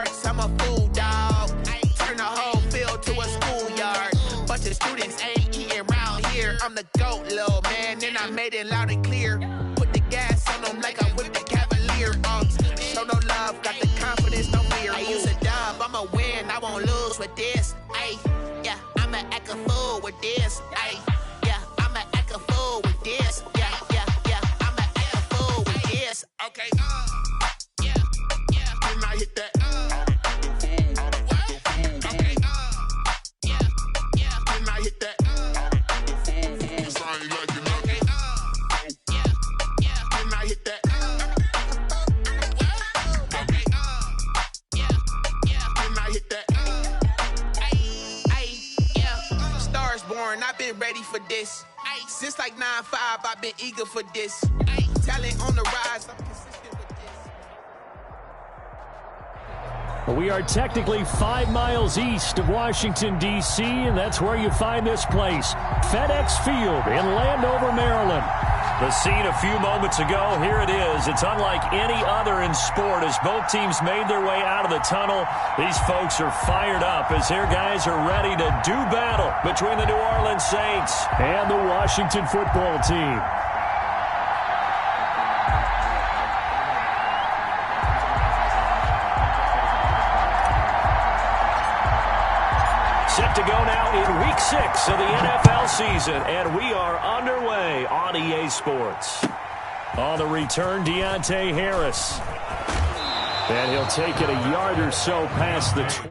parks, I'm a fool, dog. Turn the whole field to a schoolyard. Bunch of students ain't eating round here. I'm the GOAT, little man, and I made it loud and clear. Put the gas on them like I'm with the Cavalier. Show no love, got the confidence, no fear. I use a dub, I'ma win, I won't lose with this. Ay, yeah, I'ma act a fool with this. Ay, yeah, I'ma act a fool with this. Yeah, yeah, yeah, I'ma act a fool with this. Okay, yeah, yeah, then I hit that. Okay, yeah, yeah, then I hit that. I've been ready for this. Since like 9-5, I've been eager for this. Talent on the rise, I'm consistent with this. We are technically 5 miles east of Washington, D.C., and that's where you find this place, FedEx Field in Landover, Maryland. The scene a few moments ago, here it is. It's unlike any other in sport as both teams made their way out of the tunnel. These folks are fired up as their guys are ready to do battle between the New Orleans Saints and the Washington football team. Set to go now in Week 6 of the NFL season, and we are underway on EA Sports. On the return, Deontay Harris. And he'll take it a yard or so past the 20.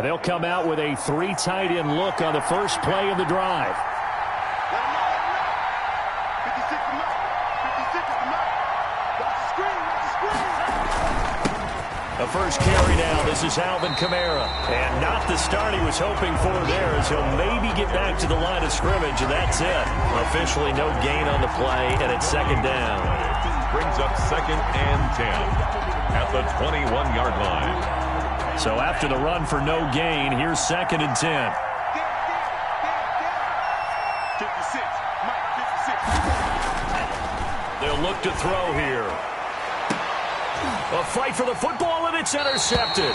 They'll come out with a 3 tight end look on the first play of the drive. The first carry down. This is Alvin Kamara. And not the start he was hoping for there as he'll maybe get back to the line of scrimmage, and that's it. Officially no gain on the play, and it's second down. Brings up 2nd and 10 at the 21-yard line. So after the run for no gain, here's 2nd and 10. 56. Mike, 56. They'll look to throw here. A fight for the football, and it's intercepted.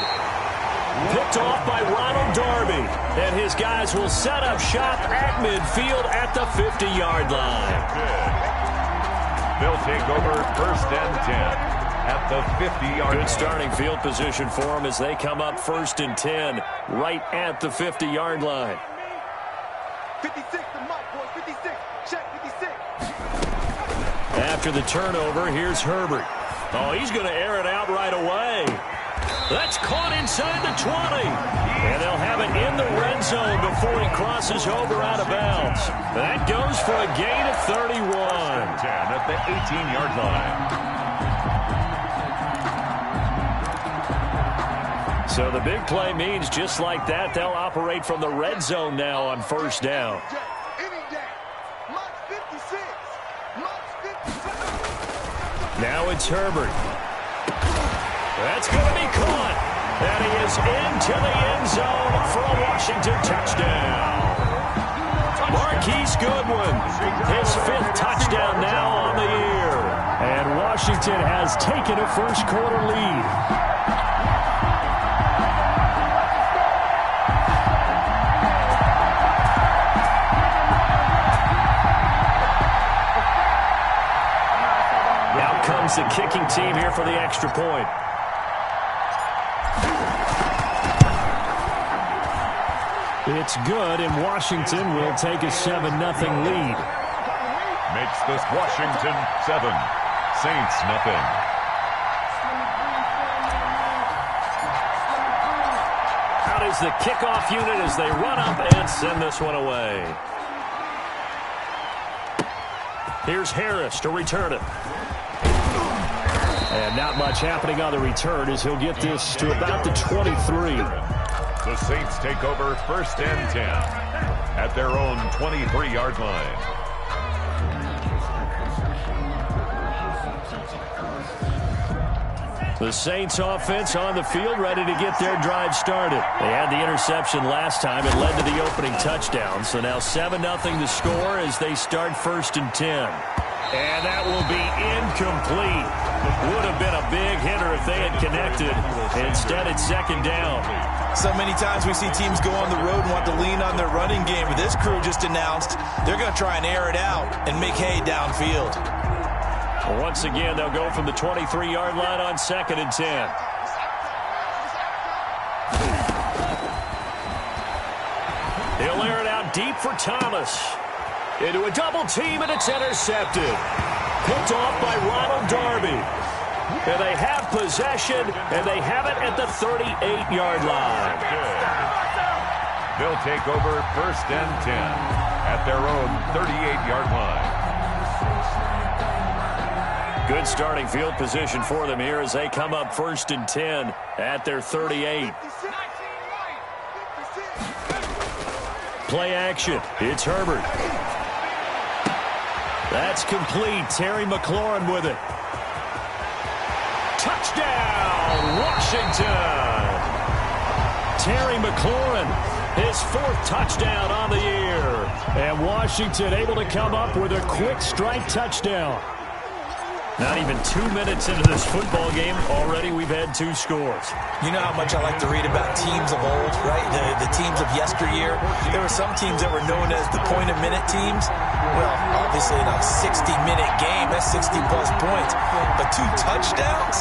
Picked off by Ronald Darby. And his guys will set up shop at midfield at the 50-yard line. They'll take over 1st and 10. At the 50-yard line. Good starting field position for them as they come up 1st and 10 right at the 50-yard line. 56 to Mike, boys. 56. Check 56. After the turnover, here's Herbert. Oh, he's going to air it out right away. That's caught inside the 20. And they'll have it in the red zone before he crosses over out of bounds. That goes for a gain of 31. 10 at the 18-yard line. So the big play means just like that, they'll operate from the red zone now on 1st down. Now it's Herbert. That's going to be caught. And he is into the end zone for a Washington touchdown. Marquise Goodwin, his 5th touchdown now on the year. And Washington has taken a first-quarter lead. The kicking team here for the extra point. It's good, and Washington will take a 7-0 lead. Makes this Washington 7, Saints nothing. Out is the kickoff unit as they run up and send this one away. Here's Harris to return it. And not much happening on the return as he'll get this to about the 23. The Saints take over 1st and 10 at their own 23-yard line. The Saints offense on the field, ready to get their drive started. They had the interception last time. It led to the opening touchdown. So now 7-0 the score as they start 1st and 10. And that will be incomplete. Would have been a big hitter if they had connected. Instead, it's 2nd down. So many times we see teams go on the road and want to lean on their running game. But this crew just announced they're going to try and air it out and make hay downfield. Once again, they'll go from the 23-yard line on 2nd and 10. He'll air it out deep for Thomas. Into a double team, and it's intercepted. Picked off by Ronald Darby. And they have possession, and they have it at the 38-yard line. They'll take over 1st and 10 at their own 38-yard line. Good starting field position for them here as they come up 1st and 10 at their 38. Play action. It's Herbert. That's complete. Terry McLaurin with it. Touchdown, Washington. Terry McLaurin, his 4th touchdown on the year. And Washington able to come up with a quick strike touchdown. Not even 2 minutes into this football game, already we've had 2 scores. You know how much I like to read about teams of old, right? The teams of yesteryear. There were some teams that were known as the point-a-minute teams. Well, obviously in a 60-minute game, that's 60-plus points. But 2 touchdowns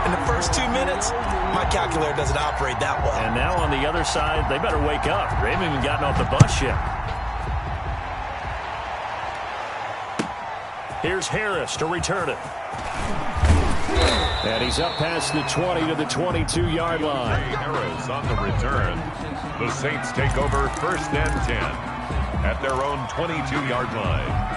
in the first 2 minutes? My calculator doesn't operate that well. And now on the other side, they better wake up. They haven't even gotten off the bus yet. Here's Harris to return it. And he's up past the 20 to the 22-yard line. Harris on the return. The Saints take over 1st and 10 at their own 22-yard line.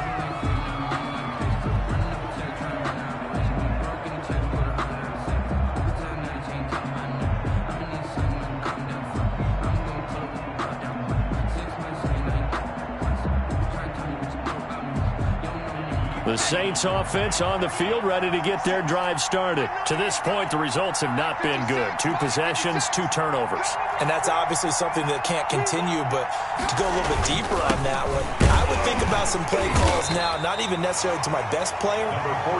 The Saints offense on the field, ready to get their drive started. To this point, the results have not been good. 2 possessions, 2 turnovers. And that's obviously something that can't continue, but to go a little bit deeper on that one, I would think about some play calls now, not even necessarily to my best player,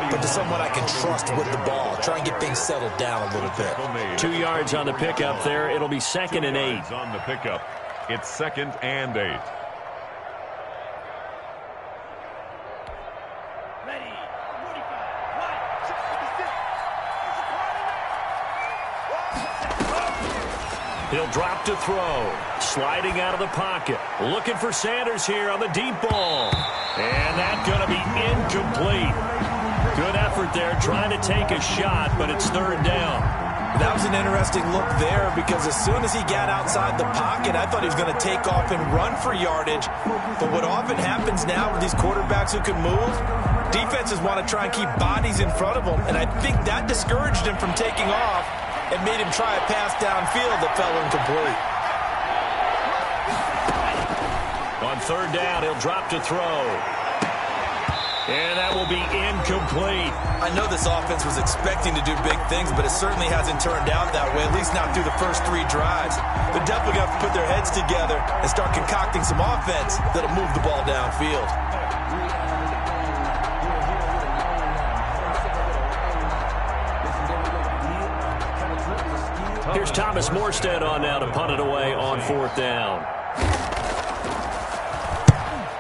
but to someone I can trust with the ball. Try and get things settled down a little bit. 2 yards on the pickup there. It'll be 2nd and 8. On the pickup, it's 2nd and 8. He'll drop to throw. Sliding out of the pocket. Looking for Sanders here on the deep ball. And that's going to be incomplete. Good effort there trying to take a shot, but it's 3rd down. That was an interesting look there because as soon as he got outside the pocket, I thought he was going to take off and run for yardage. But what often happens now with these quarterbacks who can move, defenses want to try and keep bodies in front of them. And I think that discouraged him from taking off and made him try a pass downfield that fell incomplete. On 3rd down, he'll drop to throw. And that will be incomplete. I know this offense was expecting to do big things, but it certainly hasn't turned out that way, at least not through the first 3 drives. They're definitely going to have to put their heads together and start concocting some offense that'll move the ball downfield. Here's Thomas Morstead on now to punt it away on 4th down.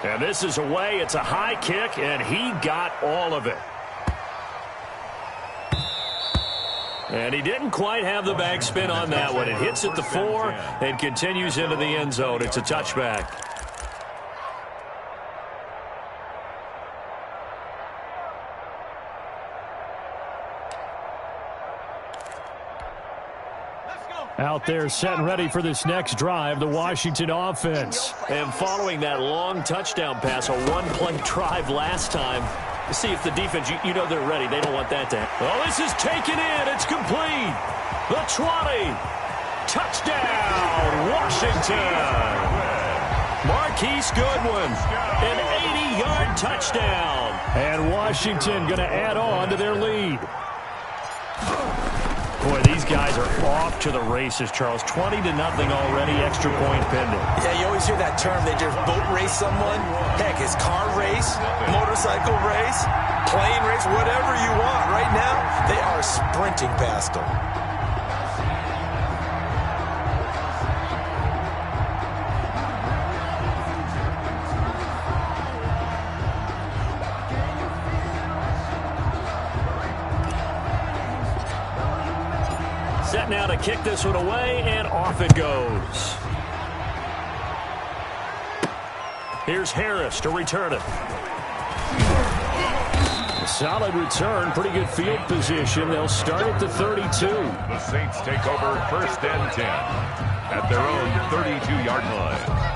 And this is away. It's a high kick, and he got all of it. And he didn't quite have the backspin on that one. It hits at the 4 and continues into the end zone. It's a touchback. Out there set and ready for this next drive, the Washington offense. And following that long touchdown pass, a 1-play drive last time, See if the defense, you know they're ready. They don't want that to happen. Oh, this is taken in. It's complete. The 20. Touchdown, Washington. Marquise Goodwin, an 80-yard touchdown. And Washington going to add on to their lead. Boy, these guys are off to the races, Charles. 20-0 already, extra point pending. Yeah, you always hear that term. They just boat race someone. Heck, it's car race, motorcycle race, plane race, whatever you want. Right now, they are sprinting past them. Set now to kick this one away, and off it goes. Here's Harris to return it. A solid return, pretty good field position. They'll start at the 32. The Saints take over 1st and 10 at their own 32-yard line.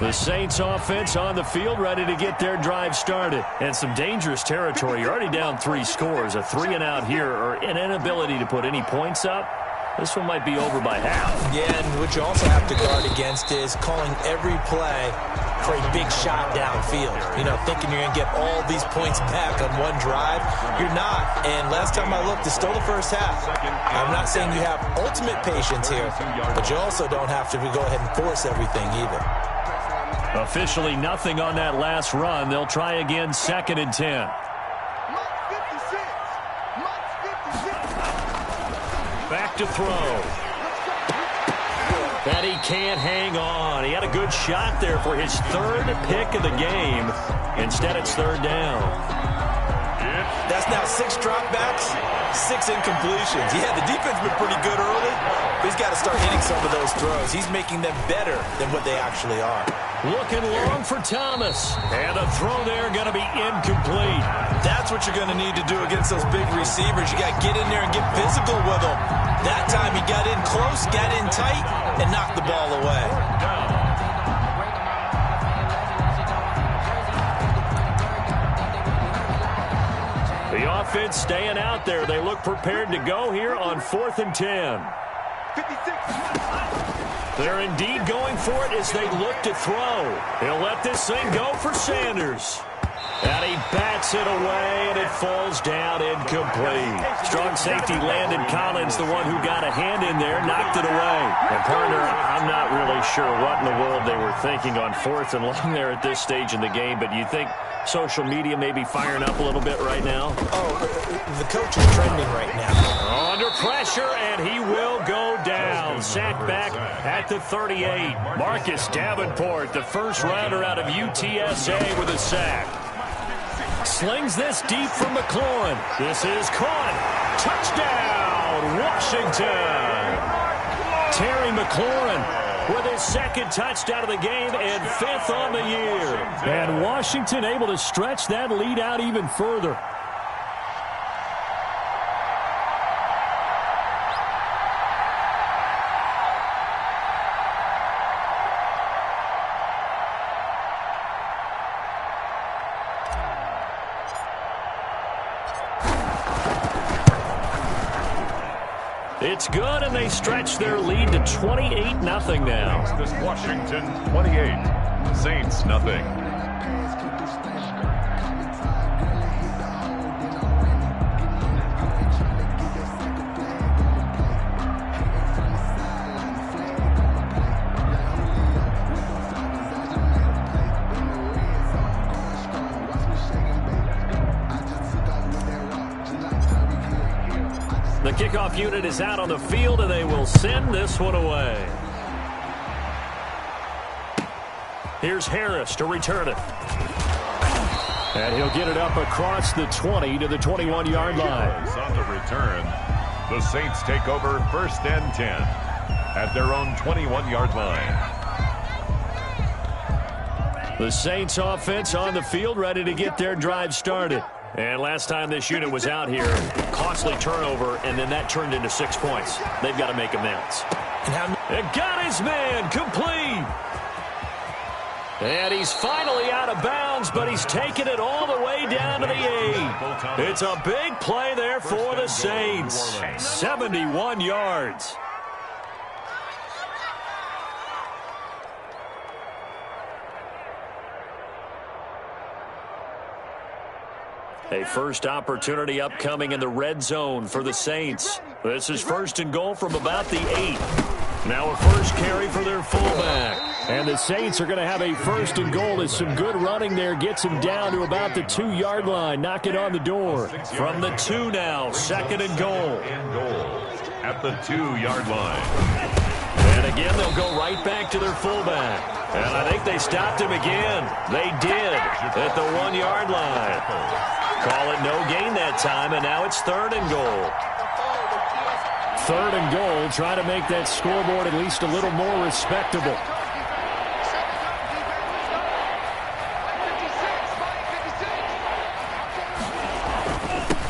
The Saints offense on the field, ready to get their drive started. And some dangerous territory. You're already down 3 scores. A 3-and-out here, or an inability to put any points up. This one might be over by half. Yeah, and what you also have to guard against is calling every play for a big shot downfield. You know, thinking you're going to get all these points back on one drive. You're not. And last time I looked, it's still the first half. I'm not saying you have ultimate patience here, but you also don't have to go ahead and force everything either. Officially nothing on that last run. They'll try again, 2nd and 10. Back to throw. And he can't hang on. He had a good shot there for his 3rd pick of the game. Instead, it's 3rd down. That's now 6 dropbacks, 6 incompletions. Yeah, the defense been pretty good early, but he's got to start hitting some of those throws. He's making them better than what they actually are. Looking long for Thomas. And a throw there going to be incomplete. That's what you're going to need to do against those big receivers. You got to get in there and get physical with them. That time he got in close, got in tight, and knocked the ball away. The offense staying out there. They look prepared to go here on 4th and 10. 56. They're indeed going for it as they look to throw. He'll let this thing go for Sanders. And he bats it away, and it falls down incomplete. Strong safety Landon Collins, the one who got a hand in there, knocked it away. And partner, I'm not really sure what in the world they were thinking on 4th and long there at this stage in the game, but you think social media may be firing up a little bit right now? Oh, the coach is trending right now. Under pressure, and he will go down. Sacked back at the 38. Marcus Davenport, the first rounder out of UTSA with a sack. Slings this deep for McLaurin. This is caught. Touchdown, Washington. Terry McLaurin with his 2nd touchdown of the game and 5th on the year. And Washington able to stretch that lead out even further. It's good, and they stretch their lead to 28-0 now. This Washington 28, Saints nothing. The kickoff unit is out on the field, and they will send this one away. Here's Harris to return it. And he'll get it up across the 20 to the 21-yard line. On the return, the Saints take over 1st and 10 at their own 21-yard line. The Saints offense on the field, ready to get their drive started. And last time this unit was out here, costly turnover, and then that turned into 6 points. They've got to make amends. And got his man complete. And he's finally out of bounds, but he's taken it all the way down to the 8. It's a big play there for the Saints. 71 yards. A first opportunity upcoming in the red zone for the Saints. This is first and goal from about the 8. Now a first carry for their fullback. And the Saints are going to have a first and goal as some good running there gets him down to about the 2-yard line. Knock it on the door. From the 2 now, second and goal. At the 2-yard line. And again, they'll go right back to their fullback. And I think they stopped him again. They did at the 1-yard line. Call it no gain that time, and now it's third and goal. Third and goal, try to make that scoreboard at least a little more respectable.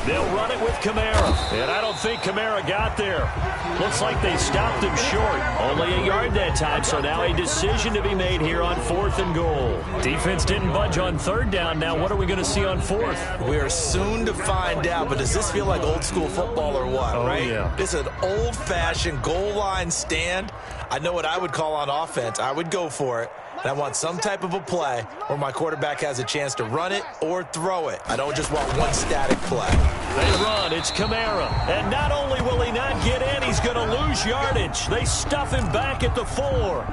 They'll run it with Kamara, and I don't think Kamara got there. Looks like they stopped him short. Only a yard that time, so now a decision to be made here on fourth and goal. Defense didn't budge on third down. Now what are we going to see on fourth? We are soon to find out, but does this feel like old school football or what, right? Yeah. This is an old-fashioned goal line stand. I know what I would call on offense. I would go for it. And I want some type of a play where my quarterback has a chance to run it or throw it. I don't just want one static play. They run. It's Kamara. And not only will he not get in, he's going to lose yardage. They stuff him back at the 4.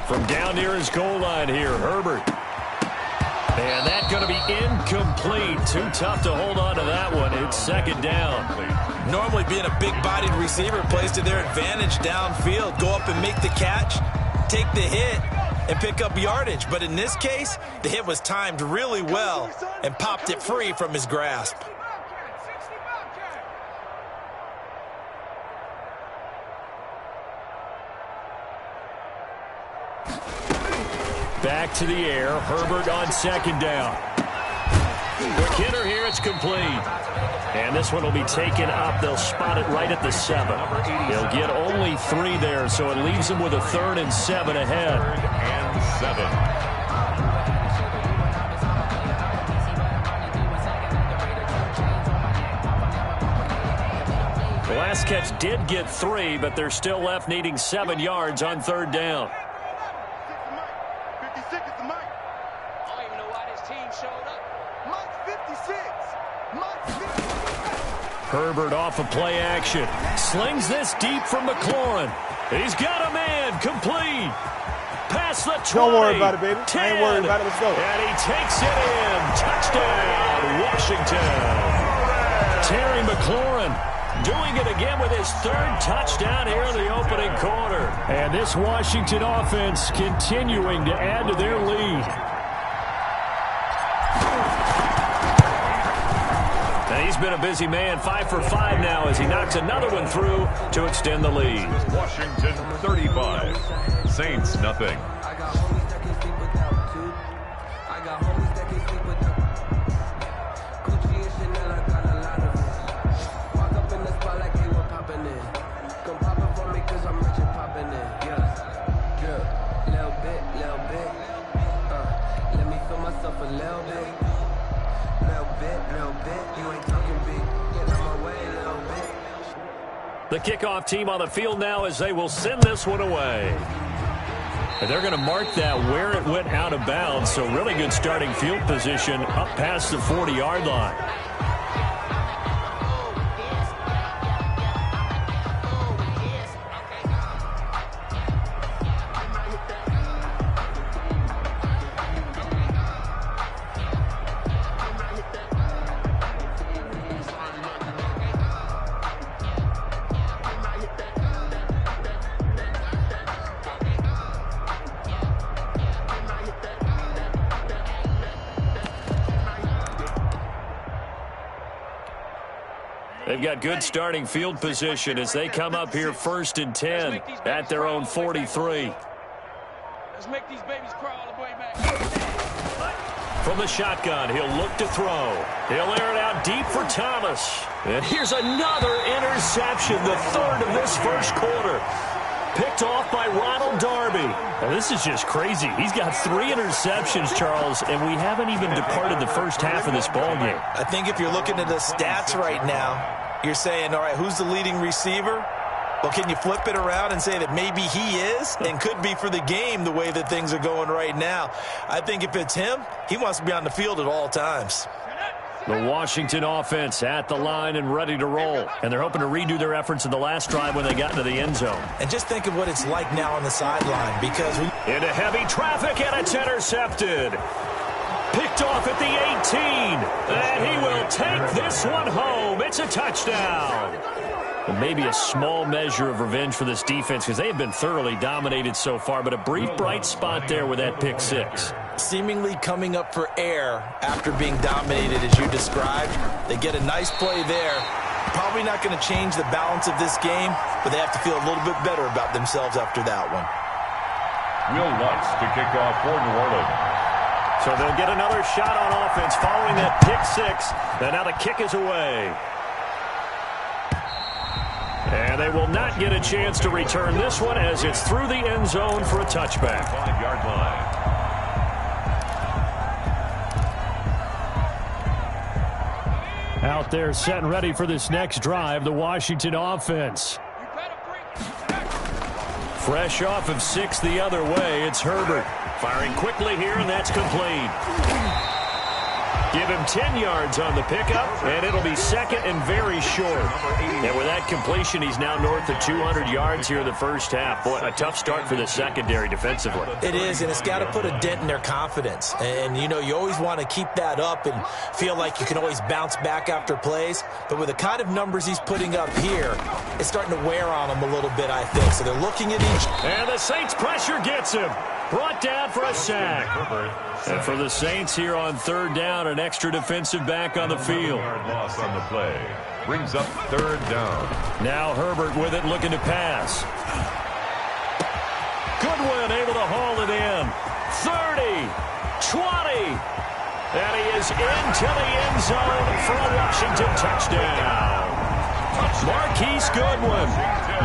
From down near his goal line here, Herbert. And that's going to be incomplete. Too tough to hold on to that one. It's second down. Normally being a big-bodied receiver plays to their advantage downfield. Go up and make the catch, take the hit, and pick up yardage. But in this case, the hit was timed really well and popped it free from his grasp. Back to the air. Herbert on second down. Quick hitter here. It's complete. And this one will be taken up. They'll spot it right at the 7. They'll get only 3 there, so it leaves them with a 3rd and 7 ahead. 3rd and 7. The last catch did get 3, but they're still left needing 7 yards on third down. Herbert off of play action. Slings this deep from McLaurin. He's got a man. Complete. Past the 20. Don't worry about it, baby. 10. I ain't worried about it. Let's go. And he takes it in. Touchdown, Washington. Terry McLaurin doing it again with his 3rd touchdown here in the opening quarter. And this Washington offense continuing to add to their lead. He's been a busy man, 5 for 5 now as he knocks another one through to extend the lead. Washington 35, Saints nothing. The kickoff team on the field now as they will send this one away. And they're going to mark that where it went out of bounds, so really good starting field position up past the 40-yard line. They've got good starting field position as they come up here 1st and 10 at their own 43. Let's make these babies cry all the way back. From the shotgun, he'll look to throw. He'll air it out deep for Thomas. And here's another interception, the third of this first quarter. Picked off by Ronald Darby. Now, this is just crazy. He's got 3 interceptions, Charles, and we haven't even departed the first half of this ballgame. I think if you're looking at the stats right now, you're saying, all right, who's the leading receiver? Well, can you flip it around and say that maybe he is and could be for the game the way that things are going right now? I think if it's him, he wants to be on the field at all times. The Washington offense at the line and ready to roll. And they're hoping to redo their efforts in the last drive when they got into the end zone. And just think of what it's like now on the sideline because into heavy traffic, and it's intercepted. Picked off at the 18. And he will take this one home. It's a touchdown. And maybe a small measure of revenge for this defense because they have been thoroughly dominated so far, but a brief bright spot there with that pick 6. Seemingly coming up for air after being dominated as you described. They get a nice play there. Probably not going to change the balance of this game, but they have to feel a little bit better about themselves after that one. Will Lutz to kick off for New Orleans. So they'll get another shot on offense following that pick 6. And now the kick is away. And they will not get a chance to return this one as it's through the end zone for a touchback. 5-yard line. Out there set and ready for this next drive, the Washington offense. Fresh off of 6 the other way, it's Herbert. Firing quickly here, and that's complete. Give him 10 yards on the pickup, and it'll be second and very short. And with that completion, he's now north of 200 yards here in the first half. Boy, a tough start for the secondary defensively. It is, and it's got to put a dent in their confidence. And, you know, you always want to keep that up and feel like you can always bounce back after plays. But with the kind of numbers he's putting up here, it's starting to wear on them a little bit, I think. So they're looking at each. And the Saints pressure gets him. Brought down for a sack. And for the Saints here on 3rd down, an extra defensive back on the field. Loss on the play. Brings up 3rd down. Now Herbert with it, looking to pass. Goodwin able to haul it in. 30, 20. And he is into the end zone for a Washington touchdown. Marquise Goodwin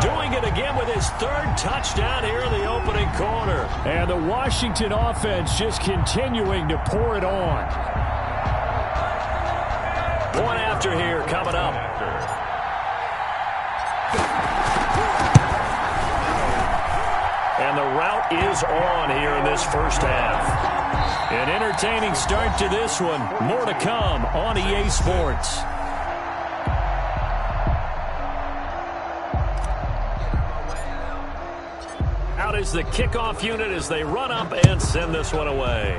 doing it again with his 3rd touchdown here in the opening quarter. And the Washington offense just continuing to pour it on. Point after here coming up. And the route is on here in this first half. An entertaining start to this one. More to come on EA Sports. Out is the kickoff unit as they run up and send this one away.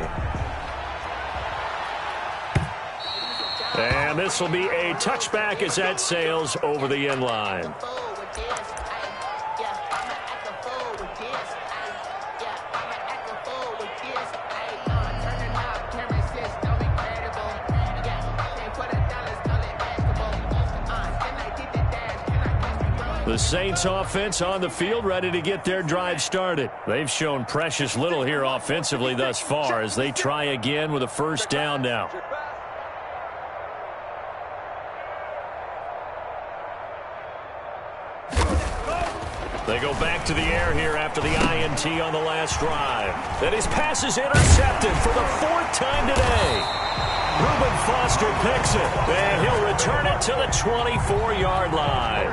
And this will be a touchback as that sails over the end line. The Saints offense on the field ready to get their drive started. They've shown precious little here offensively thus far as they try again with a 1st down now. They go back to the air here after the INT on the last drive. And his pass is intercepted for the 4th time today. Reuben Foster Foster picks it, and he'll return it to the 24-yard line.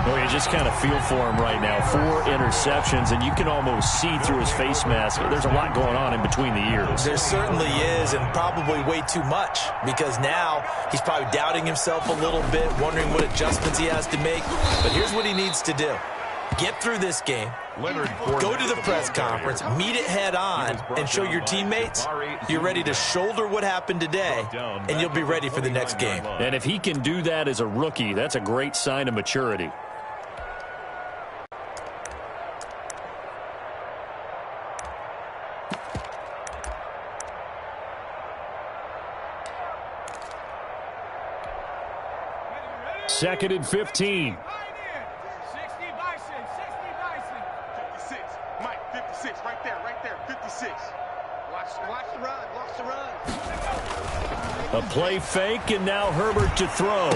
Well, you just kind of feel for him right now. 4 interceptions, and you can almost see through his face mask. There's a lot going on in between the ears. There certainly is, and probably way too much, because now he's probably doubting himself a little bit, wondering what adjustments he has to make. But here's what he needs to do. Get through this game, go to the press conference, meet it head on, and show your teammates you're ready to shoulder what happened today, and you'll be ready for the next game. And if he can do that as a rookie, that's a great sign of maturity. Second and 15. 56, right there, 56. Watch the run. A play fake, and now Herbert to throw.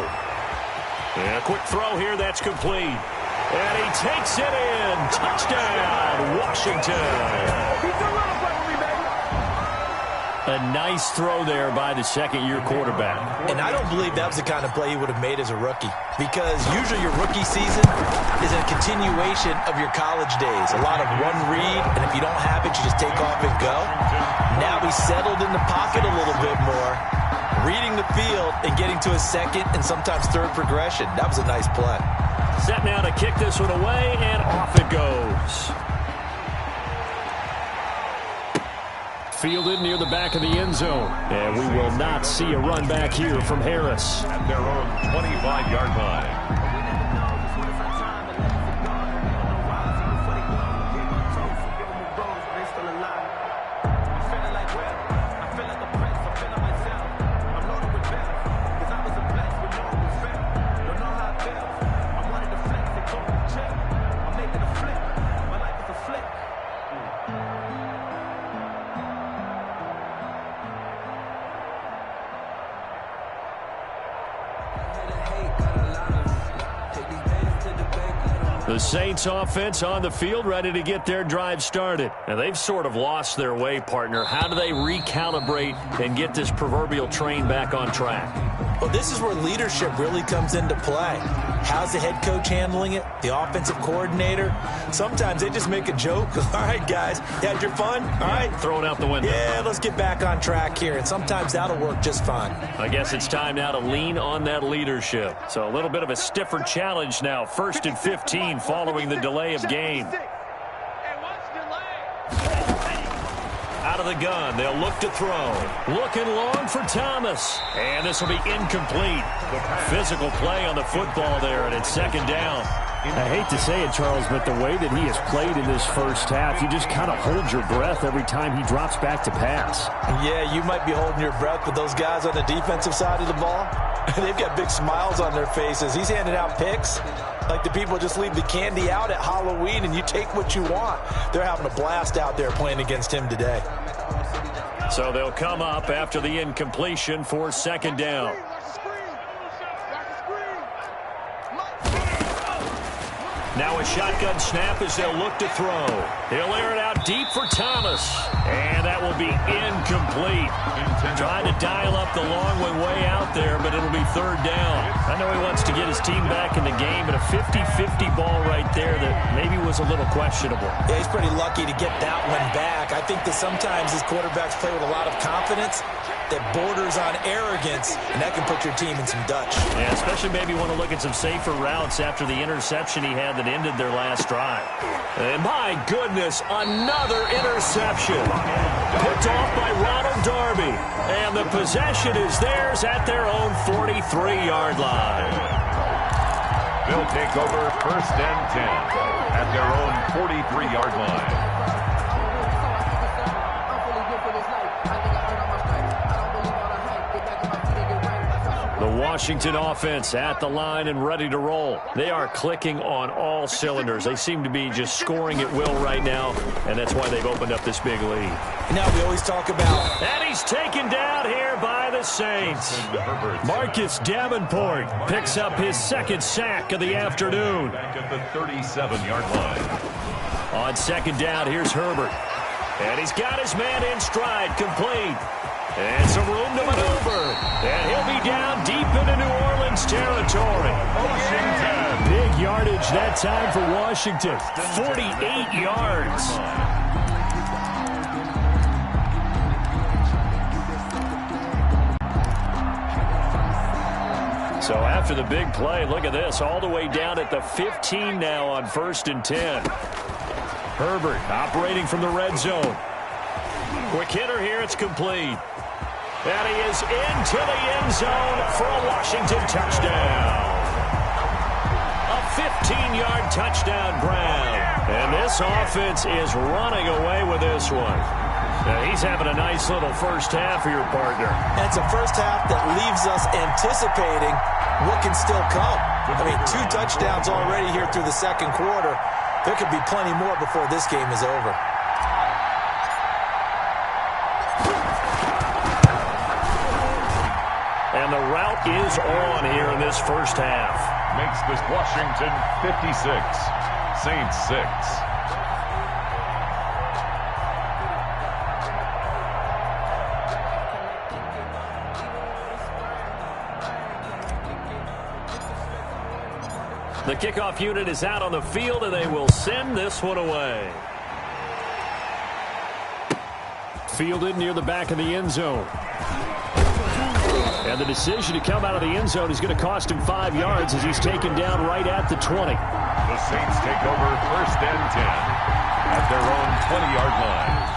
And a quick throw here, that's complete. And he takes it in. Touchdown, Washington. A nice throw there by the second-year quarterback. And I don't believe that was the kind of play he would have made as a rookie, because usually your rookie season is a continuation of your college days. A lot of one read, and if you don't have it, you just take off and go. Now he's settled in the pocket a little bit more, reading the field and getting to a second and sometimes third progression. That was a nice play. Set now to kick this one away, and off it goes. Fielded near the back of the end zone. And we will not see a run back here from Harris. At their own 25-yard line. The Saints offense on the field, ready to get their drive started. Now, they've sort of lost their way, partner. How do they recalibrate and get this proverbial train back on track? Well, this is where leadership really comes into play. How's the head coach handling it? The offensive coordinator? Sometimes they just make a joke. All right, guys, you had your fun? All right. Throw it out the window. Yeah, let's get back on track here. And sometimes that'll work just fine. I guess it's time now to lean on that leadership. So a little bit of a stiffer challenge now. 1st and 15 following the delay of game. Out of the gun, they'll look to throw. Looking long for Thomas. And this will be incomplete. Physical play on the football there, and it's second down. I hate to say it, Charles, but the way that he has played in this first half, you just kind of hold your breath every time he drops back to pass. Yeah, you might be holding your breath, but those guys on the defensive side of the ball, they've got big smiles on their faces. He's handing out picks like the people just leave the candy out at Halloween and you take what you want. They're having a blast out there playing against him today. So they'll come up after the incompletion for second down. Now a shotgun snap as they'll look to throw. He'll air it out deep for Thomas. And that will be incomplete. Trying to dial up the long way out there, but it'll be third down. I know he wants to get his team back in the game, but a 50-50 ball right there that maybe was a little questionable. Yeah, he's pretty lucky to get that one back. I think that sometimes his quarterbacks play with a lot of confidence that borders on arrogance, and that can put your team in some Dutch. Yeah, especially maybe want to look at some safer routes after the interception he had that ended their last drive. And my goodness, another interception. Picked off by Ronald Darby. And the possession is theirs at their own 43-yard line. They'll take over 1st and 10 at their own 43-yard line. The Washington offense at the line and ready to roll. They are clicking on all cylinders. They seem to be just scoring at will right now, and that's why they've opened up this big lead. Now we always talk about... And he's taken down here by the Saints. Marcus Davenport picks up his second sack of the afternoon. Back at the 37-yard line. On second down, here's Herbert. And he's got his man in stride, complete. And some room to maneuver. And that time for Washington. 48 yards. So after the big play, look at this, all the way down at the 15 now on 1st and 10. Herbert operating from the red zone. Quick hitter here, it's complete. And he is into the end zone for a Washington touchdown. A 15-yard touchdown grab. And this offense is running away with this one. Now he's having a nice little first half for your partner. And it's a first half that leaves us anticipating what can still come. I mean, 2 touchdowns already here through the second quarter. There could be plenty more before this game is over. And the route is on here in this first half. Makes this Washington 56, Saints 6. The kickoff unit is out on the field, and they will send this one away. Fielded near the back of the end zone. And the decision to come out of the end zone is going to cost him 5 yards as he's taken down right at the 20. The Saints take over 1st and 10 at their own 20-yard line.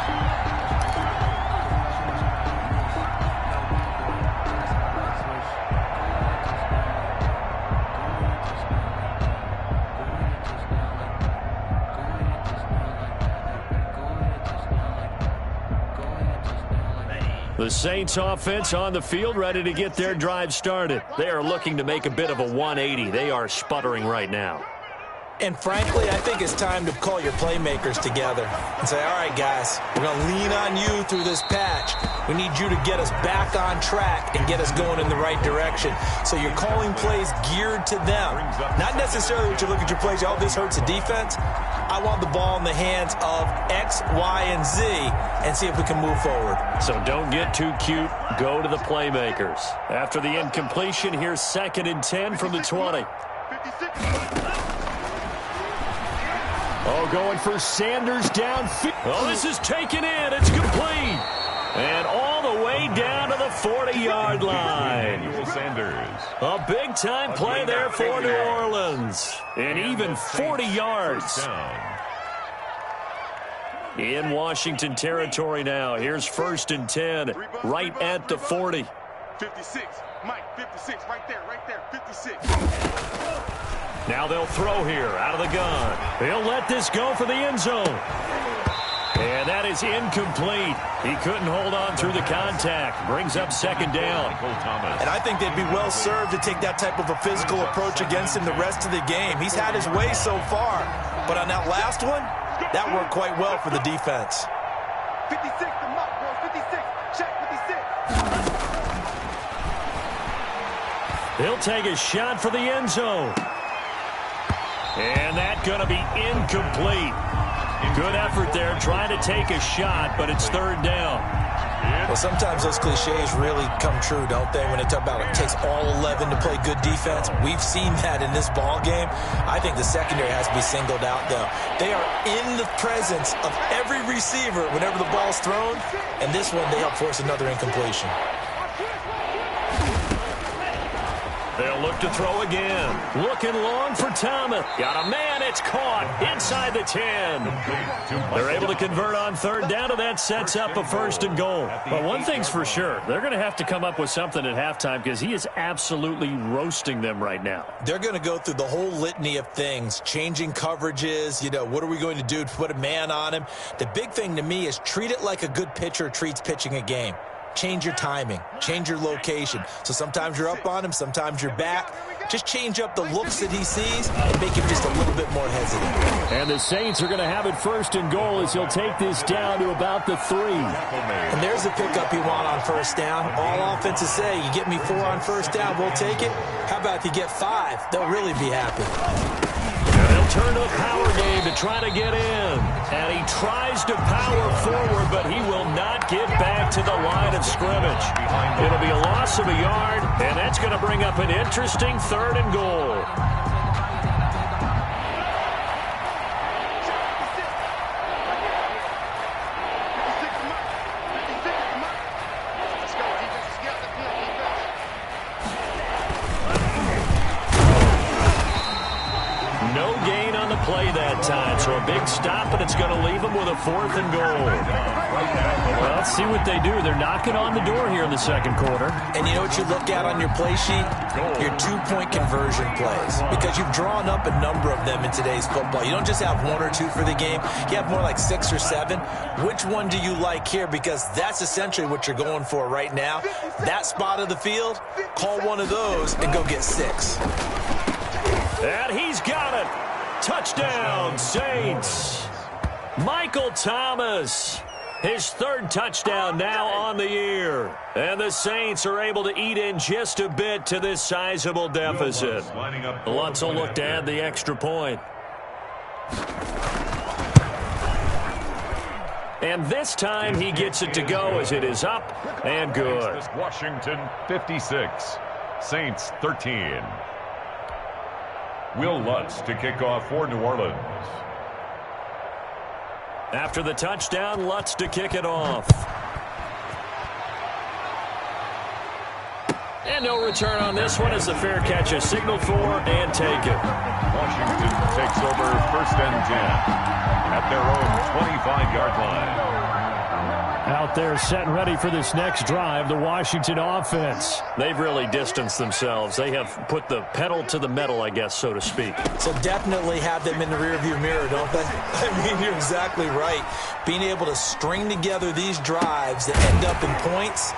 The Saints offense on the field, ready to get their drive started. They are looking to make a bit of a 180. They are sputtering right now. And frankly, I think it's time to call your playmakers together and say, all right, guys, we're going to lean on you through this patch. We need you to get us back on track and get us going in the right direction. So you're calling plays geared to them. Not necessarily what you look at your plays, oh, this hurts the defense. I want the ball in the hands of X, Y, and Z and see if we can move forward. So don't get too cute. Go to the playmakers. After the incompletion, here's 2nd and 10 from the 20. 56. Oh, going for Sanders downfield. Oh, this is taken in. It's complete. And all the way down to the 40-yard line. Sanders. A big-time play there for New Orleans. And even 40 yards. In Washington territory now. Here's 1st and 10, right at the 40. 56. Mike, 56. Right there, 56. Now they'll throw here out of the gun. They'll let this go for the end zone. And that is incomplete. He couldn't hold on through the contact. Brings up 2nd down. And I think they'd be well served to take that type of a physical approach against him the rest of the game. He's had his way so far. But on that last one, that worked quite well for the defense. 56, the mark, boys. 56. Check 56. He'll take a shot for the end zone. And that's going to be incomplete. Good effort there trying to take a shot, but it's 3rd down. Well, sometimes those cliches really come true, don't they? When they talk about it takes all 11 to play good defense. We've seen that in this ball game. I think the secondary has to be singled out, though. They are in the presence of every receiver whenever the ball's thrown, and this one they help force another incompletion. They'll look to throw again. Looking long for Thomas. Got a man. It's caught inside the 10. They're able to convert on 3rd down, and that sets up a 1st and goal. But one thing's for sure. They're going to have to come up with something at halftime because he is absolutely roasting them right now. They're going to go through the whole litany of things, changing coverages. You know, what are we going to do to put a man on him? The big thing to me is treat it like a good pitcher treats pitching a game. Change your timing. Change your location. So sometimes you're up on him, sometimes you're back. Just change up the looks that he sees and make him just a little bit more hesitant. And the Saints are going to have it 1st and goal as he'll take this down to about the 3. And there's the pickup you want on 1st down. All offenses say, you get me 4 on 1st down, we'll take it. How about if you get 5? They'll really be happy. They'll turn to the power game to try to get in. And he tries to power forward, but he will not get back to the line of scrimmage. It'll be a loss of a yard, and that's going to bring up an interesting 3rd and goal. that time. So a big stop, and it's going to leave them with a 4th and goal. Well, let's see what they do. They're knocking on the door here in the second quarter. And you know what you look at on your play sheet? Your 2-point conversion plays. Because you've drawn up a number of them in today's football. You don't just have 1 or 2 for the game. You have more like 6 or 7. Which one do you like here? Because that's essentially what you're going for right now. That spot of the field, call one of those and go get 6. And he's got it. Touchdown, Saints. Michael Thomas. His 3rd touchdown now on the year. And the Saints are able to eat in just a bit to this sizable deficit. Lutz will look to add the extra point. And this time he gets it to go as it is up and good. Washington 56, Saints 13. Will Lutz to kick off for New Orleans. After the touchdown, Lutz to kick it off. And no return on this one as the fair catch is signaled for and taken. Washington takes over 1st and 10 at their own 25-yard line. Out there set and ready for this next drive, the Washington offense. They've really distanced themselves. They have put the pedal to the metal, I guess, so to speak. So definitely have them in the rearview mirror, don't they? I mean, you're exactly right. Being able to string together these drives that end up in points,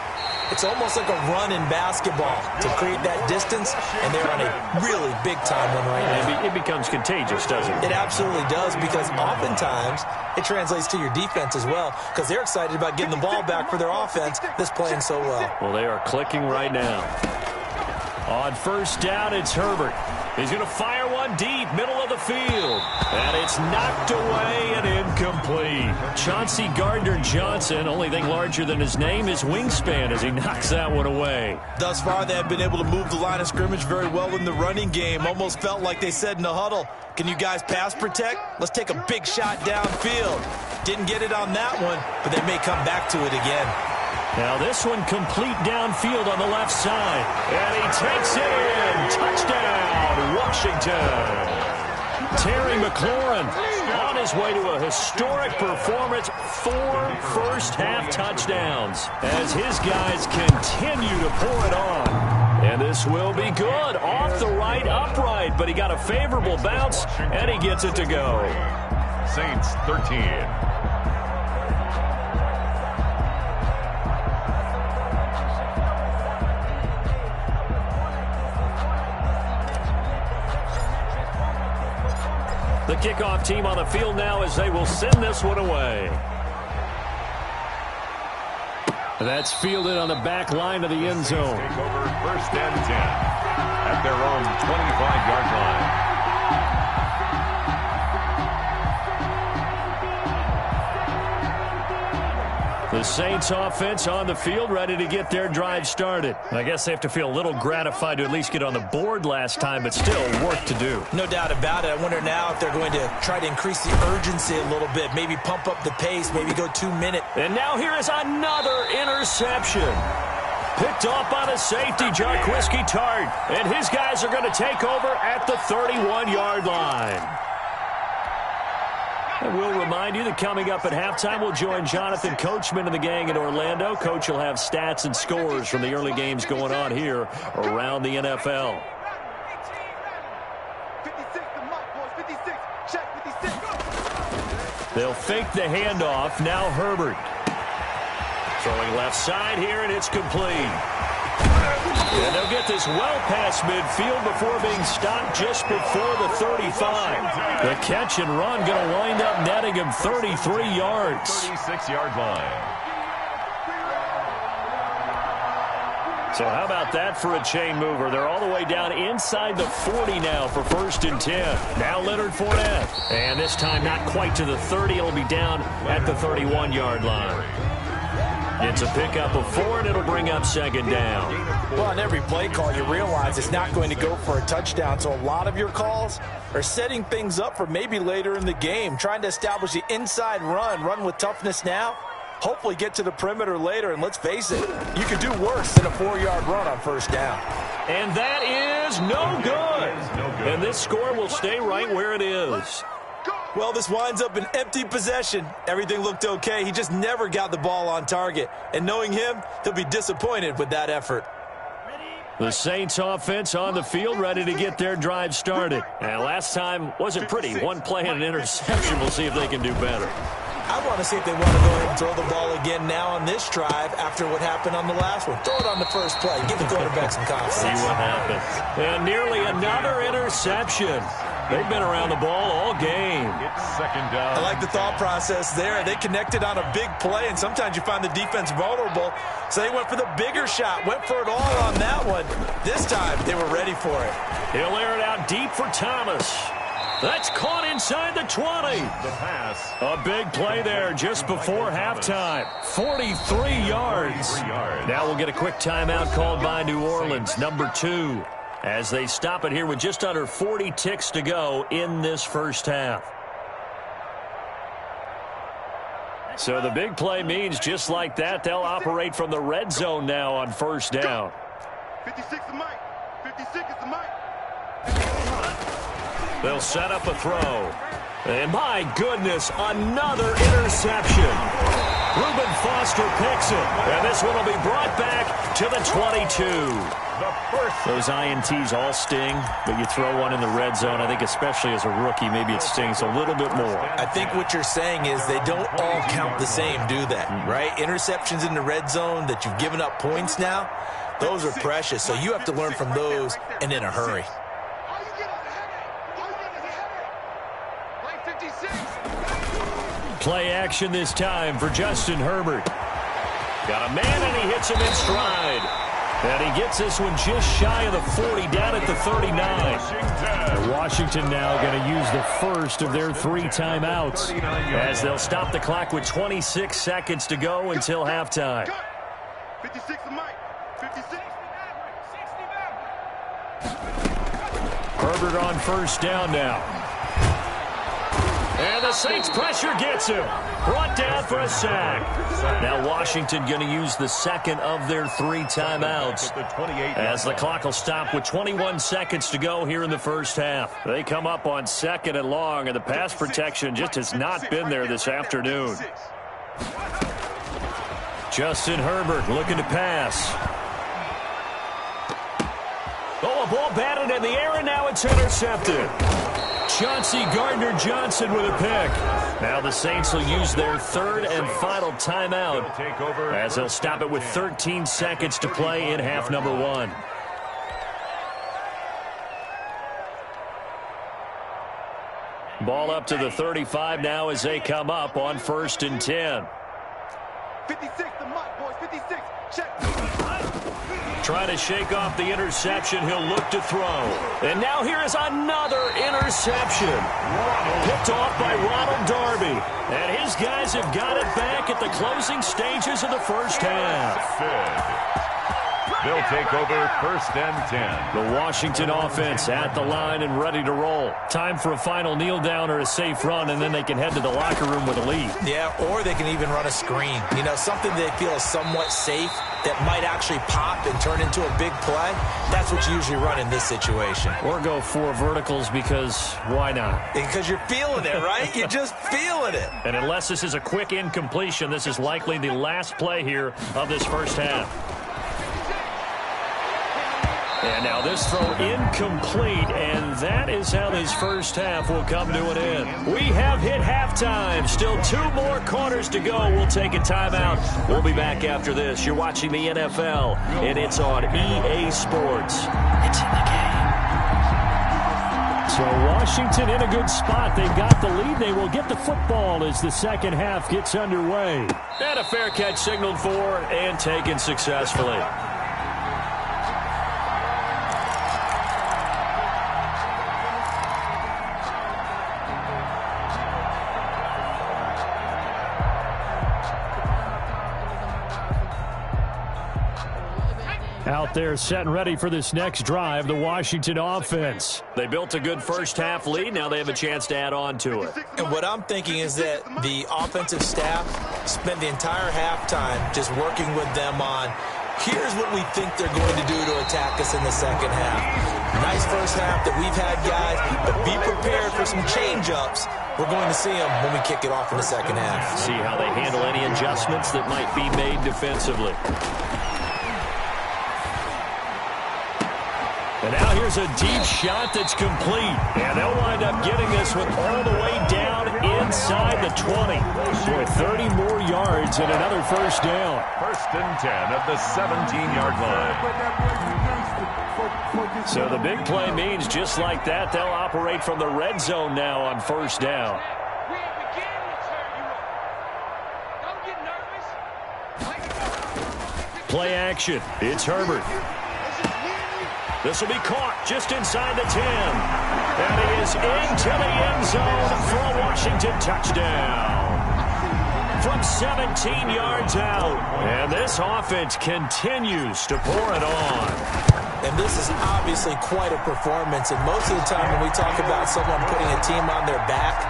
it's almost like a run in basketball to create that distance, and they're on a really big-time one right now. It becomes contagious, doesn't it? It absolutely does, because oftentimes it translates to your defense as well, because they're excited about getting the ball back for their offense that's playing so well. Well, they are clicking right now. On 1st down, it's Herbert. He's going to fire one deep, middle of the field. And it's knocked away and incomplete. Chauncey Gardner-Johnson, only thing larger than his name is wingspan as he knocks that one away. Thus far, they have been able to move the line of scrimmage very well in the running game. Almost felt like they said in the huddle, can you guys pass protect? Let's take a big shot downfield. Didn't get it on that one, but they may come back to it again. Now this one complete downfield on the left side. And he takes it in. Touchdown, Washington. Terry McLaurin on his way to a historic performance. 4 first-half touchdowns as his guys continue to pour it on. And this will be good. Off the right, upright, but he got a favorable bounce, and he gets it to go. Saints 13. The kickoff team on the field now as they will send this one away. That's fielded on the back line of the end zone. Take over 1st and 10 at their own 25-yard line. The Saints offense on the field ready to get their drive started. I guess they have to feel a little gratified to at least get on the board last time, but still work to do. No doubt about it. I wonder now if they're going to try to increase the urgency a little bit, maybe pump up the pace, maybe go 2 minutes. And now here is another interception. Picked off by the safety, Jarquiski Tart. And his guys are going to take over at the 31-yard line. And we'll remind you that coming up at halftime, we'll join Jonathan Coachman and the gang in Orlando. Coach will have stats and scores from the early games going on here around the NFL. 56, the mark, boys. 56. Check 56. They'll fake the handoff. Now Herbert. Throwing left side here, and it's complete. And they'll get this well past midfield before being stopped just before the 35. The catch and run going to wind up netting him 33 yards. 36-yard line. So how about that for a chain mover? They're all the way down inside the 40 now for 1st and 10. Now Leonard Fournette. And this time not quite to the 30. It'll be down at the 31-yard line. It's a pickup of 4, and it'll bring up 2nd down. Well, on every play call, you realize it's not going to go for a touchdown. So a lot of your calls are setting things up for maybe later in the game, trying to establish the inside run with toughness now, hopefully get to the perimeter later. And let's face it, you could do worse than a 4-yard run on 1st down. And that is no good. And this score will stay right where it is. Well, this winds up an empty possession. Everything looked okay. He just never got the ball on target. And knowing him, he'll be disappointed with that effort. The Saints offense on the field, ready to get their drive started. And last time wasn't pretty. One play and an interception. We'll see if they can do better. I want to see if they want to go ahead and throw the ball again now on this drive after what happened on the last one. Throw it on the first play. Give the quarterback some confidence. See what happens. And nearly another interception. They've been around the ball all game. It's second down. I like the thought process there. They connected on a big play, and sometimes you find the defense vulnerable. So they went for the bigger shot, went for it all on that one. This time, they were ready for it. He'll air it out deep for Thomas. That's caught inside the 20. The pass. A big play there just before halftime. 43 yards. Now we'll get a quick timeout called by New Orleans, number 2, as they stop it here with just under 40 ticks to go in this first half. So the big play means just like that, they'll operate from the red zone now on first down. 56 is Mike. 56 is Mike. They'll set up a throw. And my goodness, another interception. Reuben Foster picks it. And this one will be brought back to the 22. Those INTs all sting, but you throw one in the red zone, I think especially as a rookie, maybe it stings a little bit more. I think what you're saying is they don't all count the same, do they? Right? Interceptions in the red zone that you've given up points now, those are precious. So you have to learn from those and in a hurry. Play action this time for Justin Herbert. Got a man and he hits him in stride. And he gets this one just shy of the 40, down at the 39. Washington now going to use the first of their 3 timeouts as they'll stop the clock with 26 seconds to go until halftime. 56 Mike. 56. Herbert on first down now. And the Saints pressure gets him. Brought down for a sack. Now Washington going to use the second of their 3 timeouts as the clock will stop with 21 seconds to go here in the first half. They come up on 2nd and long, and the pass protection just has not been there this afternoon. Justin Herbert looking to pass. Oh, a ball batted in the air, and now it's intercepted. Chauncey Gardner-Johnson with a pick. Now the Saints will use their 3rd and final timeout as they'll stop it with 13 seconds to play in half number 1. Ball up to the 35 now as they come up on 1st and 10. 56 to Mike, boys. 56. Check. Trying to shake off the interception. He'll look to throw. And now here is another interception. Picked off by Ronald Darby. And his guys have got it back at the closing stages of the first half. They'll take over 1st and 10. The Washington offense at the line and ready to roll. Time for a final kneel down or a safe run, and then they can head to the locker room with a lead. Yeah, or they can even run a screen. You know, something they feel is somewhat safe that might actually pop and turn into a big play. That's what you usually run in this situation. Or go 4 verticals because why not? Because you're feeling it, right? You're just feeling it. And unless this is a quick incompletion, this is likely the last play here of this first half. And now this throw incomplete, and that is how this first half will come to an end. We have hit halftime. Still 2 more quarters to go. We'll take a timeout. We'll be back after this. You're watching the NFL, and it's on EA Sports. It's in the game. So Washington in a good spot. They've got the lead. They will get the football as the second half gets underway. And a fair catch signaled for and taken successfully. Out there set and ready for this next drive, the Washington offense. They built a good first half lead. Now they have a chance to add on to it. And what I'm thinking is that the offensive staff spent the entire halftime just working with them on Here's what we think they're going to do to attack us in the second half. Nice first half that we've had, guys, but be prepared for some change-ups. We're going to see them when we kick it off in the second half. See how they handle any adjustments that might be made defensively. And now here's a deep shot that's complete. And they'll wind up getting this one all the way down inside the 20. Boy, 30 more yards and another first down. First and 10 at the 17-yard line. So the big play means just like that, they'll operate from the red zone now on first down. Play action. It's Herbert. This will be caught just inside the 10. And he is into the end zone for a Washington touchdown. From 17 yards out. And this offense continues to pour it on. And this is obviously quite a performance. And most of the time when we talk about someone putting a team on their back,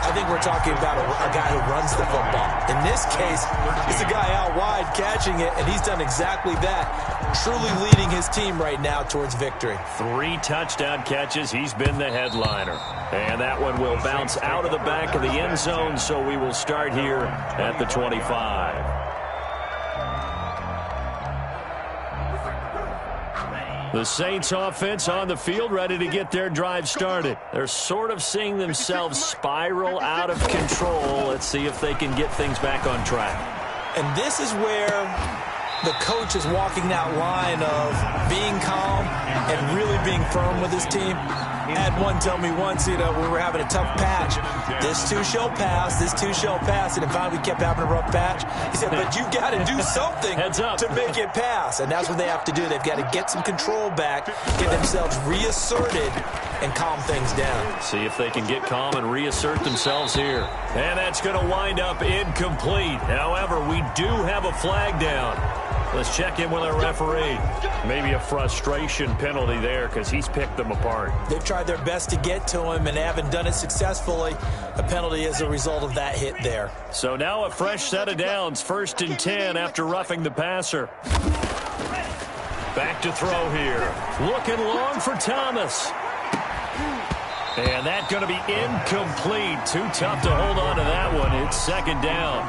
I think we're talking about a guy who runs the football. In this case, it's a guy out wide catching it, and he's done exactly that, truly leading his team right now towards victory. 3 touchdown catches. He's been the headliner. And that one will bounce out of the back of the end zone, so we will start here at the 25. The Saints offense on the field, ready to get their drive started. They're sort of seeing themselves spiral out of control. Let's see if they can get things back on track. And this is where the coach is walking that line of being calm and really being firm with his team. I had one tell me once, we were having a tough patch. This too shall pass, this too shall pass. And finally we kept having a rough patch. He said, but you got to do something to make it pass. And that's what they have to do. They've got to get some control back, get themselves reasserted, and calm things down. See if they can get calm and reassert themselves here. And that's going to wind up incomplete. However, we do have a flag down. Let's check in with our referee. Maybe a frustration penalty there because he's picked them apart. They've tried their best to get to him and they haven't done it successfully. A penalty as a result of that hit there. So now a fresh set of downs. First and 10 after roughing the passer. Back to throw here. Looking long for Thomas. And that's going to be incomplete. Too tough to hold on to that one. It's second down.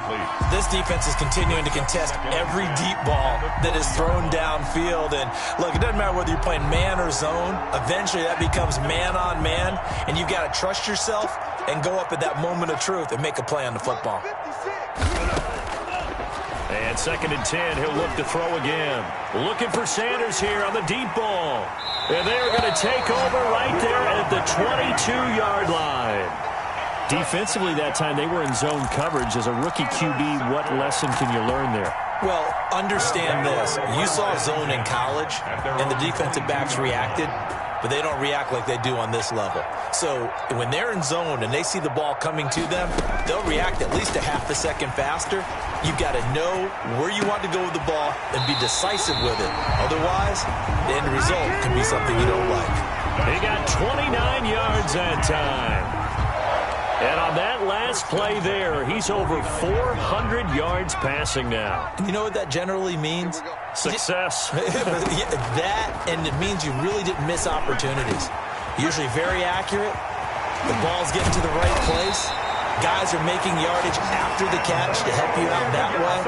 This defense is continuing to contest every deep ball that is thrown downfield. And, look, it doesn't matter whether you're playing man or zone. Eventually that becomes man on man. And you've got to trust yourself and go up at that moment of truth and make a play on the football. And second and 10, he'll look to throw again. Looking for Sanders here on the deep ball. And they're going to take over right there at the 22-yard line. Defensively that time, they were in zone coverage. As a rookie QB, what lesson can you learn there? Well, understand this. You saw zone in college, and the defensive backs reacted, but they don't react like they do on this level. So when they're in zone and they see the ball coming to them, they'll react at least a half a second faster. You've got to know where you want to go with the ball and be decisive with it. Otherwise, the end result can be something you don't like. He got 29 yards that time. And on that last play there, he's over 400 yards passing now. And you know what that generally means? Success. That, and it means you really didn't miss opportunities. Usually very accurate. The ball's getting to the right place. Guys are making yardage after the catch to help you out that way.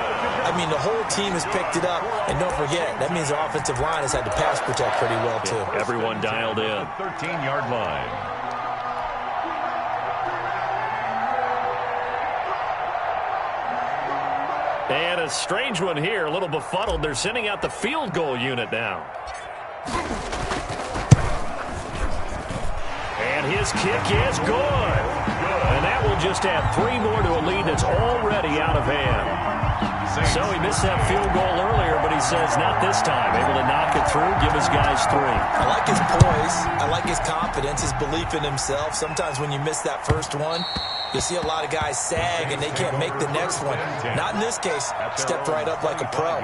I mean, the whole team has picked it up. And don't forget, that means the offensive line has had to pass protect pretty well, too. Everyone dialed in. 13-yard line. And a strange one here, a little befuddled. They're sending out the field goal unit now. And his kick is good. And that will just add 3 more to a lead that's already out of hand. So he missed that field goal earlier, but he says not this time. Able to knock it through, give his guys 3. I like his poise. I like his confidence, his belief in himself. Sometimes when you miss that first one, you'll see a lot of guys sag and they can't make the next one. Not in this case. Stepped right up like a pro.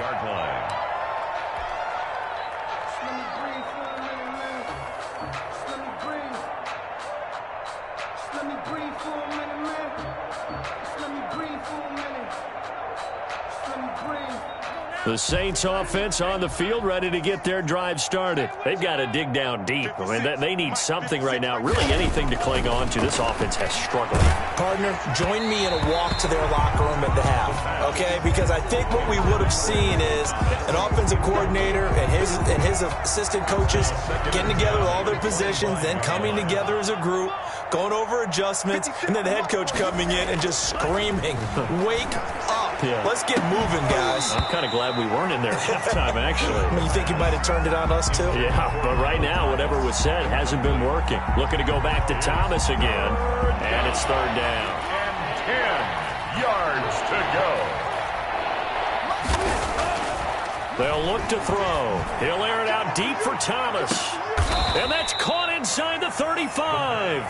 The Saints offense on the field, ready to get their drive started. They've got to dig down deep. I mean, they need something right now, really anything to cling on to. This offense has struggled. Partner, join me in a walk to their locker room at the half, okay? Because I think what we would have seen is an offensive coordinator and his assistant coaches getting together with all their positions, then coming together as a group, going over adjustments, and then the head coach coming in and just screaming, "Wake up. Yeah. Let's get moving, guys." I'm kind of glad we weren't in there at halftime, actually. You think you might have turned it on us, too? Yeah, but right now, whatever was said hasn't been working. Looking to go back to Thomas again, and it's third down. And 10 yards to go. They'll look to throw. He'll air it out deep for Thomas. And that's caught inside the 35.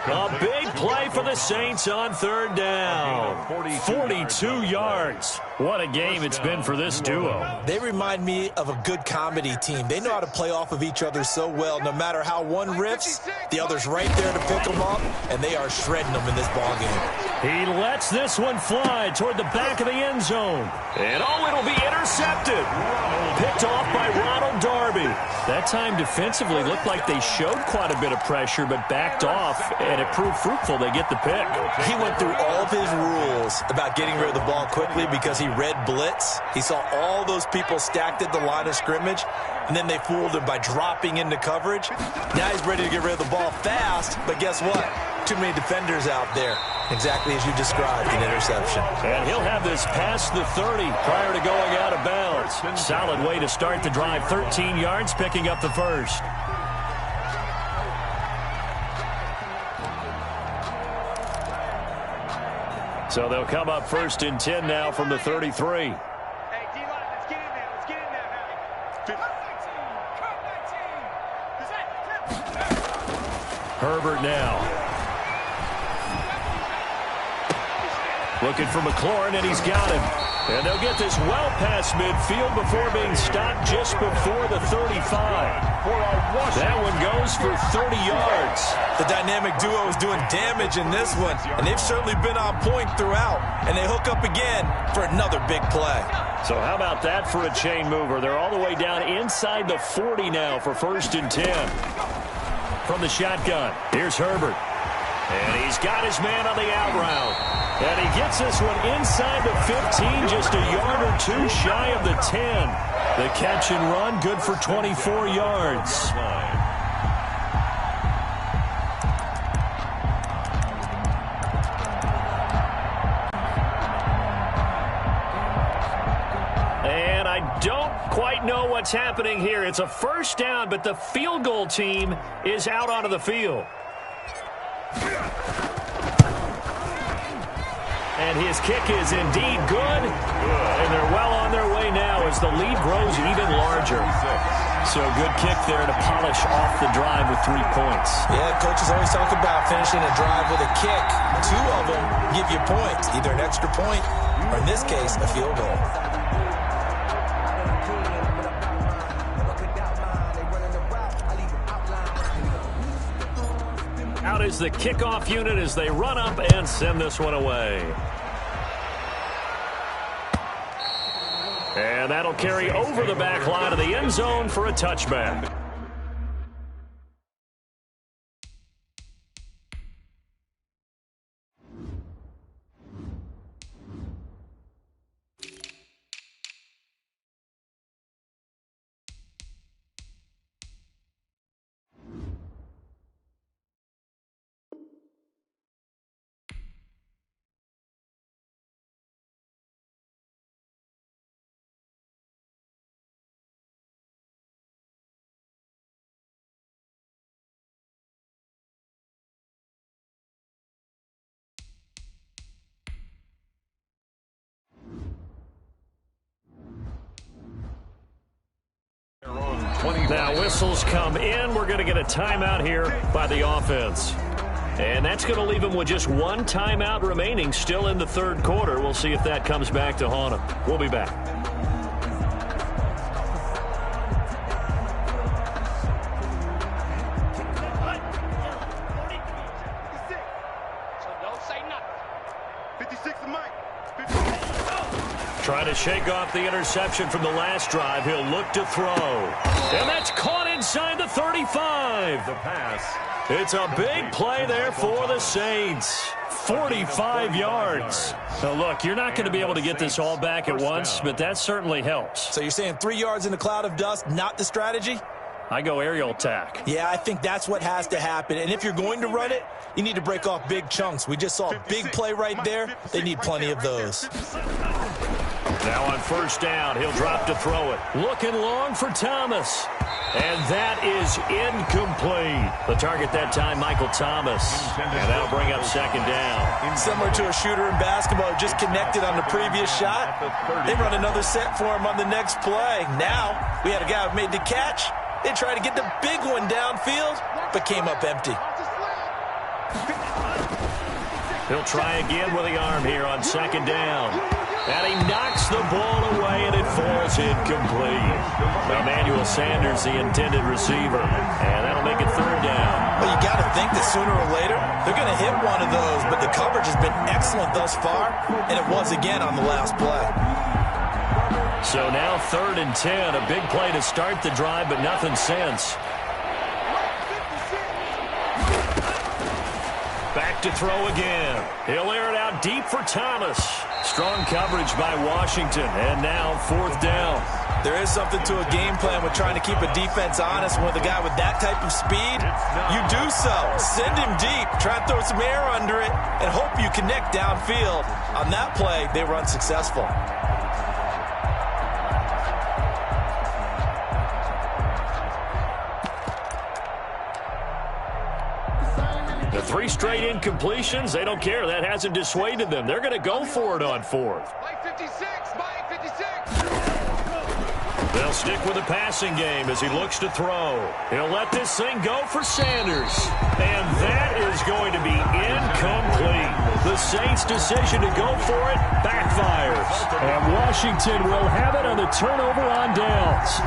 A big play for the Saints on third down. 42 yards. What a game it's been for this duo. They remind me of a good comedy team. They know how to play off of each other so well. No matter how one riffs, the other's right there to pick them up, and they are shredding them in this ballgame. He lets this one fly toward the back of the end zone. And it'll be intercepted. Picked off by Ronald Darby. That time defensively looked like they showed quite a bit of pressure, but backed off, and it proved fruitful. They get the pick. He went through all of his rules about getting rid of the ball quickly because he read blitz. He saw all those people stacked at the line of scrimmage, and then they fooled him by dropping into coverage. Now he's ready to get rid of the ball fast, but guess what? Too many defenders out there. Exactly as you described, an interception. And he'll have this past the 30 prior to going out of bounds. Solid way to start the drive. 13 yards, picking up the first. So they'll come up first and 10 now from the 33. Hey, D-line, let's get in there. Let's get in there, Harry. Herbert now. Looking for McLaurin, and he's got him. And they'll get this well past midfield before being stopped just before the 35. That one goes for 30 yards. The dynamic duo is doing damage in this one, and they've certainly been on point throughout. And they hook up again for another big play. So how about that for a chain mover? They're all the way down inside the 40 now for first and 10. From the shotgun, here's Herbert. And he's got his man on the out route. And he gets this one inside the 15, just a yard or two shy of the 10. The catch and run, good for 24 yards. And I don't quite know what's happening here. It's a first down, but the field goal team is out onto the field. And his kick is indeed good. And they're well on their way now as the lead grows even larger. So good kick there to polish off the drive with 3 points. Yeah, coaches always talk about finishing a drive with a kick. 2 of them give you points, either an extra point or, in this case, a field goal. Out is the kickoff unit as they run up and send this one away. And that'll carry over the back line of the end zone for a touchback. Now whistles come in. We're going to get a timeout here by the offense. And that's going to leave them with just 1 timeout remaining still in the third quarter. We'll see if that comes back to haunt them. We'll be back. Trying to shake off the interception from the last drive. He'll look to throw. And that's caught inside the 35. The pass. It's a big play there for the Saints. 45 yards. Now, look, you're not going to be able to get this all back at once, but that certainly helps. So you're saying 3 yards in a cloud of dust, not the strategy? I go aerial attack. Yeah, I think that's what has to happen. And if you're going to run it, you need to break off big chunks. We just saw a big play right there. They need plenty of those. Now on first down, he'll drop to throw it. Looking long for Thomas. And that is incomplete. The target that time, Michael Thomas. And that'll bring up second down. Similar to a shooter in basketball, just connected on the previous shot. They run another set for him on the next play. Now, we had a guy who made the catch. They tried to get the big one downfield, but came up empty. He'll try again with the arm here on second down. And he knocks the ball away, and it falls incomplete. Emmanuel Sanders, the intended receiver. And that'll make it third down. Well, you got to think that sooner or later, they're going to hit one of those. But the coverage has been excellent thus far, and it was again on the last play. So now 3rd and 10. A big play to start the drive, but nothing since. Back to throw again. He'll air it out deep for Thomas. Strong coverage by Washington. And now 4th down. There is something to a game plan with trying to keep a defense honest. With a guy with that type of speed, you do so. Send him deep. Try and throw some air under it and hope you connect downfield. On that play, they were unsuccessful. The 3 straight incompletions, they don't care. That hasn't dissuaded them. They're going to go for it on 4th. Mike 56, Mike 56. They'll stick with the passing game as he looks to throw. He'll let this thing go for Sanders. And that is going to be incomplete. The Saints' decision to go for it backfires. And Washington will have it on the turnover on downs.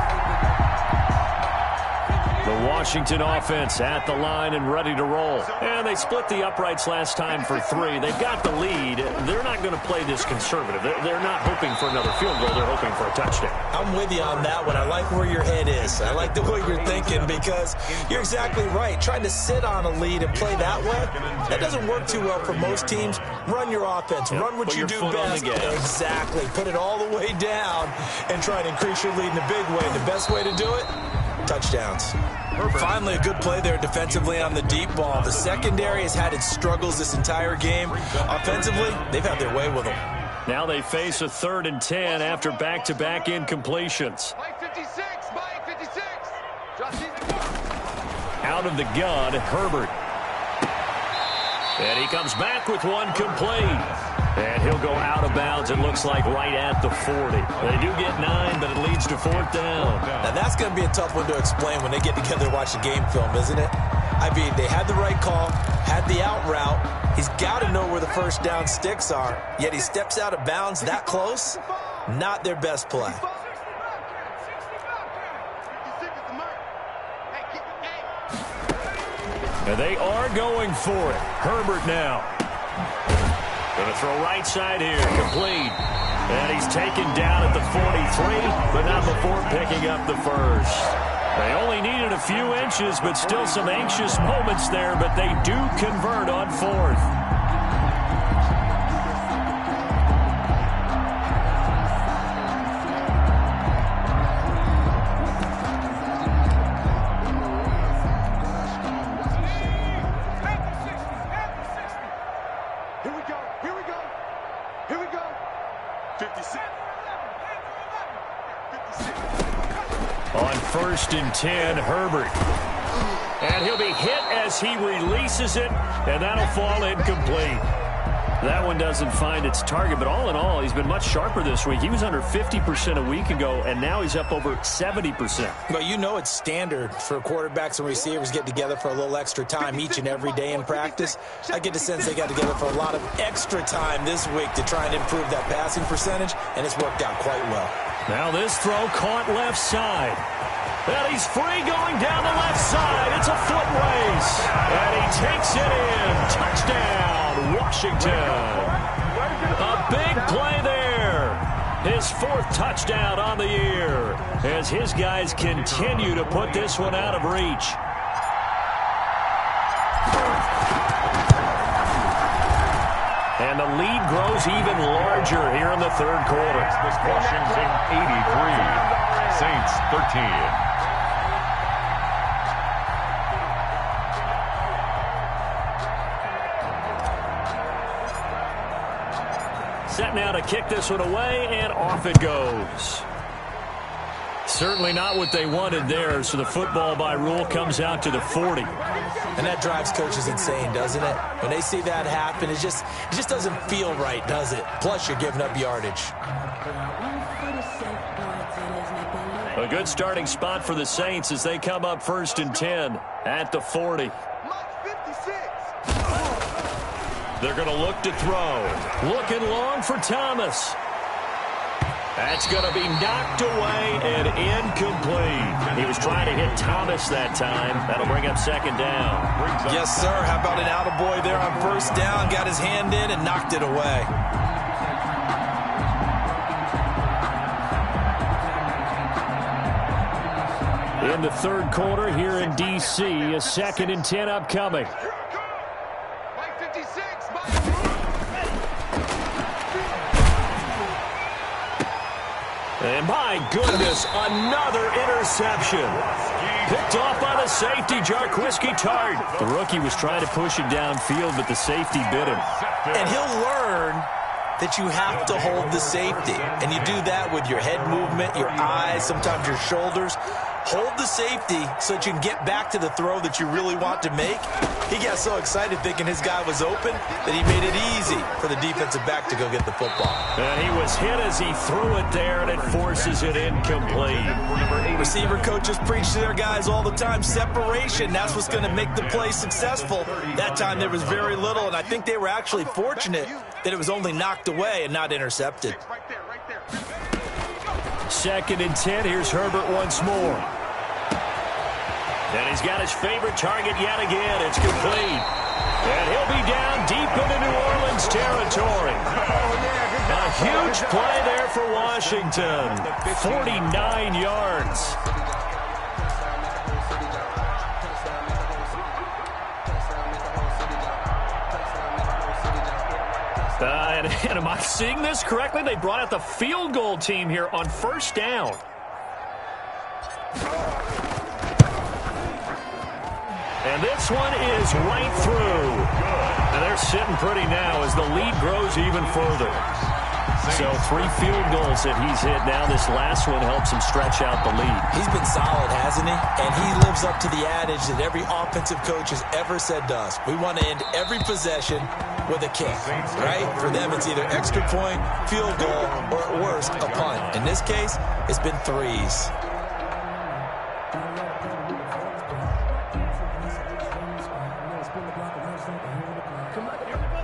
The Washington offense at the line and ready to roll. And they split the uprights last time for 3. They've got the lead. They're not going to play this conservative. They're not hoping for another field goal. They're hoping for a touchdown. I'm with you on that one. I like where your head is. I like the way you're thinking because you're exactly right. Trying to sit on a lead and play that way, that doesn't work too well for most teams. Run your offense. Run what you do best. Exactly. Put it all the way down and try to increase your lead in a big way. The best way to do it, touchdowns. Finally, a good play there defensively on the deep ball. The secondary has had its struggles this entire game. Offensively, they've had their way with them. Now they face a 3rd and 10 after back-to-back incompletions. Mike 56, Mike 56. Out of the gun, Herbert. And he comes back with one complete. And he'll go out of bounds, it looks like, right at the 40. They do get 9, but it leads to 4th down. Now, that's going to be a tough one to explain when they get together and watch the game film, isn't it? I mean, they had the right call, had the out route. He's got to know where the first down sticks are, yet he steps out of bounds that close. Not their best play. And they are going for it. Herbert now. Going to throw right side here. Complete. And he's taken down at the 43, but not before picking up the first. They only needed a few inches, but still some anxious moments there, but they do convert on 4th. On 1st and 10, Herbert. And he'll be hit as he releases it, and that'll fall incomplete. That one doesn't find its target, but all in all, he's been much sharper this week. He was under 50% a week ago, and now he's up over 70%. Well, you know it's standard for quarterbacks and receivers get together for a little extra time each and every day in practice. I get the sense they got together for a lot of extra time this week to try and improve that passing percentage, and it's worked out quite well. Now this throw caught left side. And he's free going down the left side. It's a foot race. And he takes it in. Touchdown, Washington. A big play there. His 4th touchdown on the year as his guys continue to put this one out of reach. And the lead grows even larger here in the 3rd quarter. Washington 83, Saints 13. Set now to kick this one away, and off it goes. Certainly not what they wanted there, so the football by rule comes out to the 40. And that drives coaches insane, doesn't it? When they see that happen, it just doesn't feel right, does it? Plus, you're giving up yardage. A good starting spot for the Saints as they come up 1st and 10 at the 40. They're going to look to throw. Looking long for Thomas. That's going to be knocked away and incomplete. He was trying to hit Thomas that time. That'll bring up 2nd down. Yes, sir. How about an attaboy there on 1st down? Got his hand in and knocked it away. In the 3rd quarter here in D.C., a 2nd and 10 upcoming. And my goodness, another interception. Picked off by the safety, Jarquiski Tart. The rookie was trying to push it downfield, but the safety bit him. And he'll learn that you have to hold the safety. And you do that with your head movement, your eyes, sometimes your shoulders. Hold the safety so that you can get back to the throw that you really want to make. He got so excited thinking his guy was open that he made it easy for the defensive back to go get the football. And he was hit as he threw it there, and it forces it incomplete. Receiver coaches preach to their guys all the time, separation. That's what's going to make the play successful. That time there was very little, and I think they were actually fortunate that it was only knocked away and not intercepted. 2nd and 10. Here's Herbert once more. And he's got his favorite target yet again. It's complete. And he'll be down deep into New Orleans territory. A huge play there for Washington. 49 yards. And am I seeing this correctly? They brought out the field goal team here on 1st down. And this one is right through. And they're sitting pretty now as the lead grows even further. So 3 field goals that he's hit now. This last one helps him stretch out the lead. He's been solid, hasn't he? And he lives up to the adage that every offensive coach has ever said to us. We want to end every possession with a kick, right? For them, it's either extra point, field goal, or at worst, a punt. In this case, it's been 3s.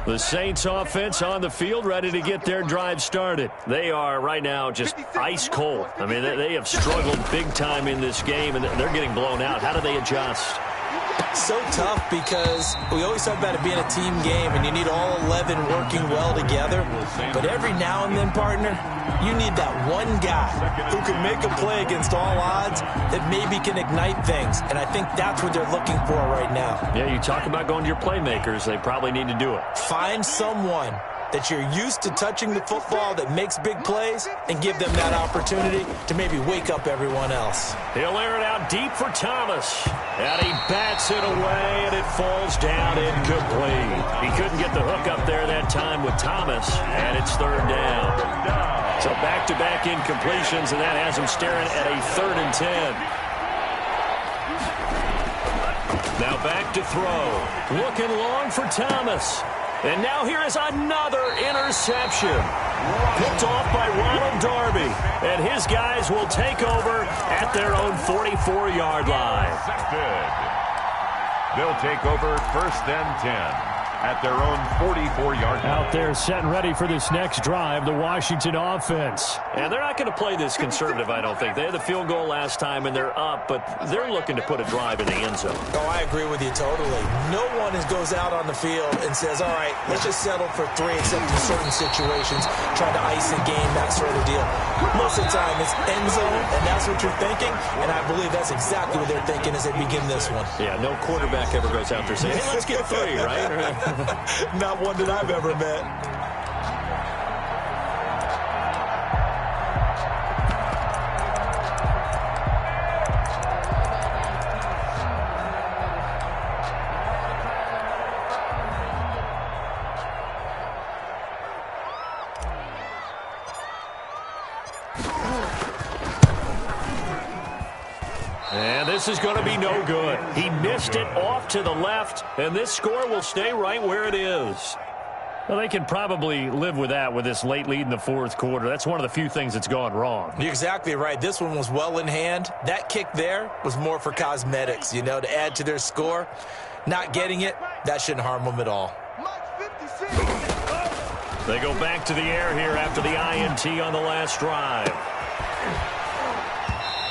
The Saints offense on the field, ready to get their drive started. They are right now just ice cold. I mean, they have struggled big time in this game, and they're getting blown out. How do they adjust? So tough because we always talk about it being a team game, and you need all 11 working well together. But every now and then, partner, you need that one guy who can make a play against all odds that maybe can ignite things. And I think that's what they're looking for right now. Yeah, you talk about going to your playmakers. They probably need to do it. Find someone that you're used to touching the football that makes big plays and give them that opportunity to maybe wake up everyone else. He'll air it out deep for Thomas. And he bats it away, and it falls down incomplete. He couldn't get the hook up there that time with Thomas, and it's 3rd down. So back-to-back incompletions, and that has him staring at a 3rd and 10. Now back to throw. Looking long for Thomas. And now here is another interception. Picked off by Ronald Darby. And his guys will take over at their own 44-yard line. They'll take over 1st and 10 at their own 44-yard line. Out there setting ready for this next drive, the Washington offense. And they're not going to play this conservative, I don't think. They had the field goal last time, and they're up, but they're looking to put a drive in the end zone. Oh, I agree with you totally. No one goes out on the field and says, all right, let's just settle for 3, except in certain situations, trying to ice the game, that sort of deal. Most of the time, it's end zone, and that's what you're thinking, and I believe that's exactly what they're thinking as they begin this one. Yeah, no quarterback ever goes out there saying, hey, let's get 3, right? Not one that I've ever met. And this is going to be no good. He missed it off to the left, and this score will stay right where it is. Well, they can probably live with that with this late lead in the fourth quarter. That's one of the few things that's gone wrong. You're exactly right. This one was well in hand. That kick there was more for cosmetics, you know, to add to their score. Not getting it, that shouldn't harm them at all. They go back to the air here after the INT on the last drive.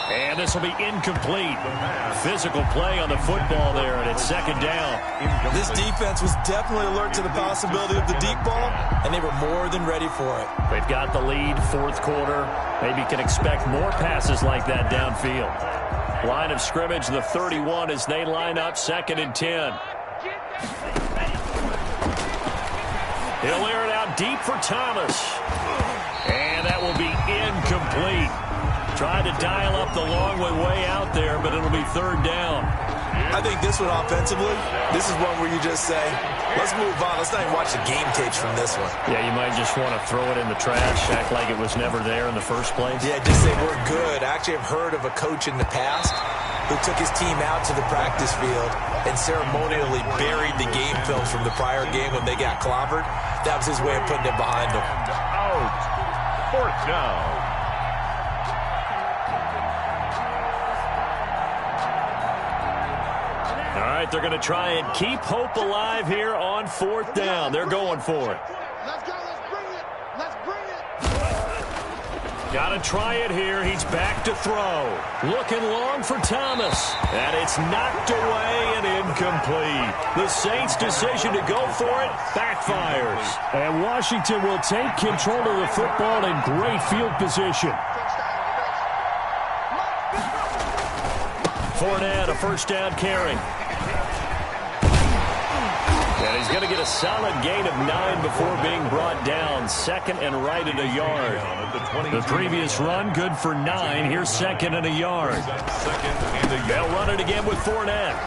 And this will be incomplete. Physical play on the football there, and it's second down. This defense was definitely alert to the possibility of the deep ball, and they were more than ready for it. They've got the lead, fourth quarter. Maybe can expect more passes like that downfield. Line of scrimmage, the 31, as they line up, 2nd and 10. He'll air it out deep for Thomas. And that will be incomplete. Tried to dial up the long way out there, but it'll be 3rd down. I think this one offensively, this is one where you just say, let's move on. Let's not even watch the game tapes from this one. Yeah, you might just want to throw it in the trash, act like it was never there in the first place. Yeah, just say we're good. I actually have heard of a coach in the past who took his team out to the practice field and ceremonially buried the game films from the prior game when they got clobbered. That was his way of putting it behind them. Out. 4th down. All right, they're going to try and keep hope alive here on 4th down. They're going for it. Let's go. Let's bring it. Let's bring it. Got to try it here. He's back to throw. Looking long for Thomas. And it's knocked away and incomplete. The Saints' decision to go for it backfires. And Washington will take control of the football in great field position. Fournette, a first down carry. And he's going to get a solid gain of 9 before being brought down. 2nd and right at a yard. The previous run, good for 9. Here's 2nd and a yard. They'll run it again with Fournette.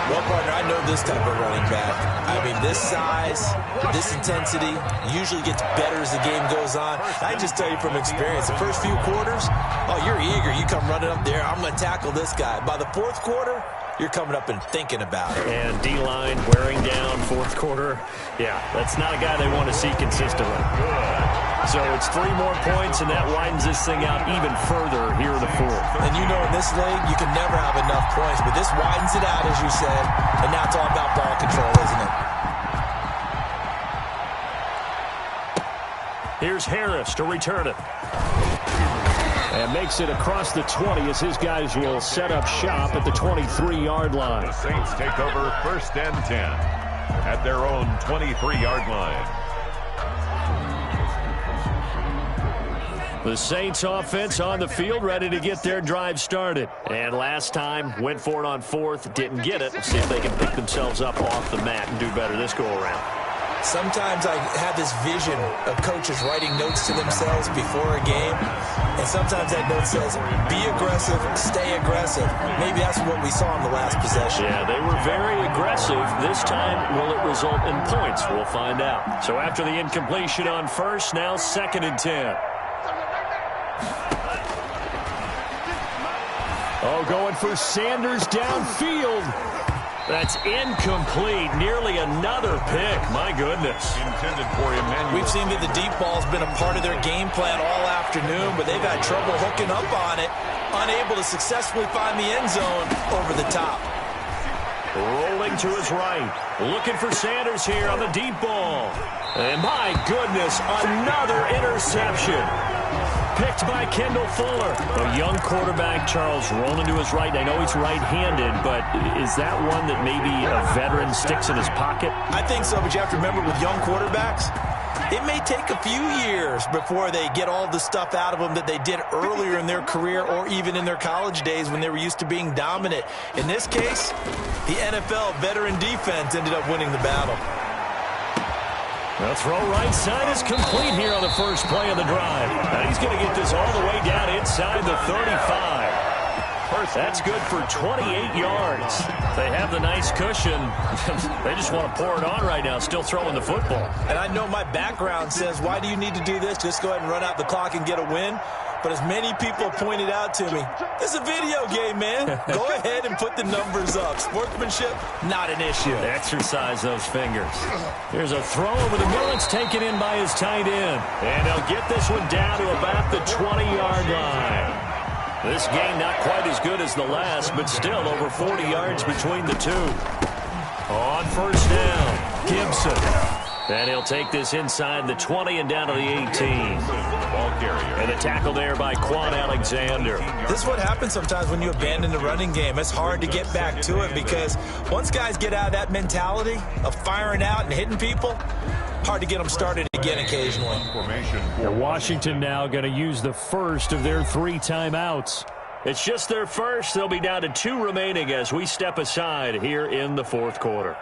Well, partner, I know this type of running back. I mean, this size, this intensity usually gets better as the game goes on. I just tell you from experience, the first few quarters, oh, you're eager. You come running up there. I'm going to tackle this guy. By the 4th quarter, you're coming up and thinking about it. And D-line wearing down 4th quarter. Yeah, that's not a guy they want to see consistently. So it's 3 more points, and that widens this thing out even further here in the 4th. And you know in this league, you can never have enough points, but this widens it out, as you said, and now it's all about ball control, isn't it? Here's Harris to return it. And makes it across the 20 as his guys will set up shop at the 23-yard line. The Saints take over 1st and 10 at their own 23-yard line. The Saints offense on the field, ready to get their drive started. And last time, went for it on 4th, didn't get it. Let's see if they can pick themselves up off the mat and do better this go-around. Sometimes I have this vision of coaches writing notes to themselves before a game, and sometimes that note says, be aggressive, stay aggressive. Maybe that's what we saw in the last possession. Yeah, they were very aggressive. This time, will it result in points? We'll find out. So after the incompletion on 1st, now 2nd and 10. Oh, going for Sanders downfield. That's incomplete. Nearly another pick. My goodness. Intended for Emmanuel. We've seen that the deep ball's been a part of their game plan all afternoon, but they've had trouble hooking up on it, unable to successfully find the end zone over the top. Rolling rolling to his right. Looking for Sanders here on the deep ball. And my goodness, another interception. Picked by Kendall Fuller. A young quarterback, Charles, rolling to his right. I know he's right-handed, but is that one that maybe a veteran sticks in his pocket? I think so, but you have to remember with young quarterbacks, it may take a few years before they get all the stuff out of them that they did earlier in their career or even in their college days when they were used to being dominant. In this case, the NFL veteran defense ended up winning the battle. The throw right side is complete here on the first play of the drive. And he's going to get this all the way down inside the 35. That's good for 28 yards. They have the nice cushion. They just want to pour it on right now, still throwing the football. And I know my background says, why do you need to do this? Just go ahead and run out the clock and get a win. But as many people pointed out to me, this is a video game, man. Go ahead and put the numbers up. Sportsmanship, not an issue. Exercise those fingers. Here's a throw over the middle. It's taken in by his tight end. And they'll get this one down to about the 20-yard line. This game not quite as good as the last, but still over 40 yards between the two. On first down, Gibson. And he'll take this inside the 20 and down to the 18. Ball carrier. And a tackle there by Quan Alexander. This is what happens sometimes when you abandon the running game. It's hard to get back to it because once guys get out of that mentality of firing out and hitting people, hard to get them started again occasionally. And Washington now going to use the first of their 3 timeouts. It's just their first. They'll be down to 2 remaining as we step aside here in the fourth quarter.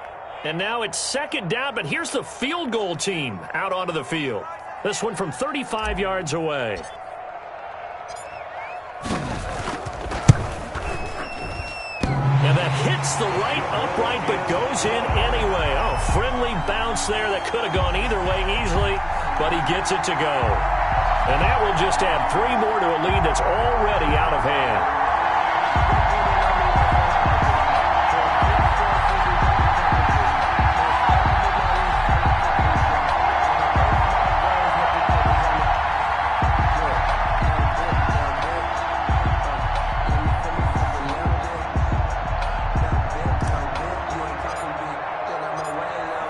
And now it's second down, but here's the field goal team out onto the field. This one from 35 yards away. And that hits the right upright, but goes in anyway. Oh, friendly bounce there that could have gone either way easily, but he gets it to go. And that will just add 3 more to a lead that's already out of hand.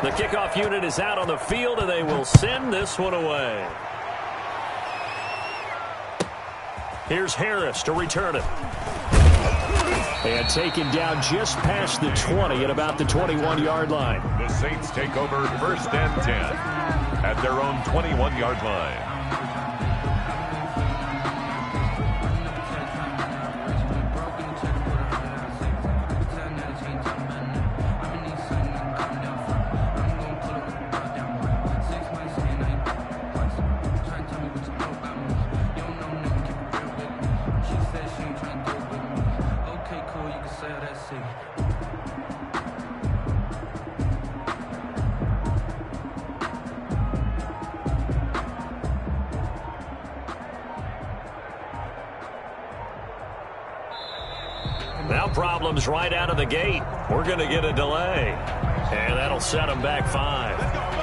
The kickoff unit is out on the field, and they will send this one away. Here's Harris to return it. And taken down just past the 20 at about the 21-yard line. The Saints take over first and 10 at their own 21-yard line. Now problems right out of the gate. We're going to get a delay. And that'll set them back 5.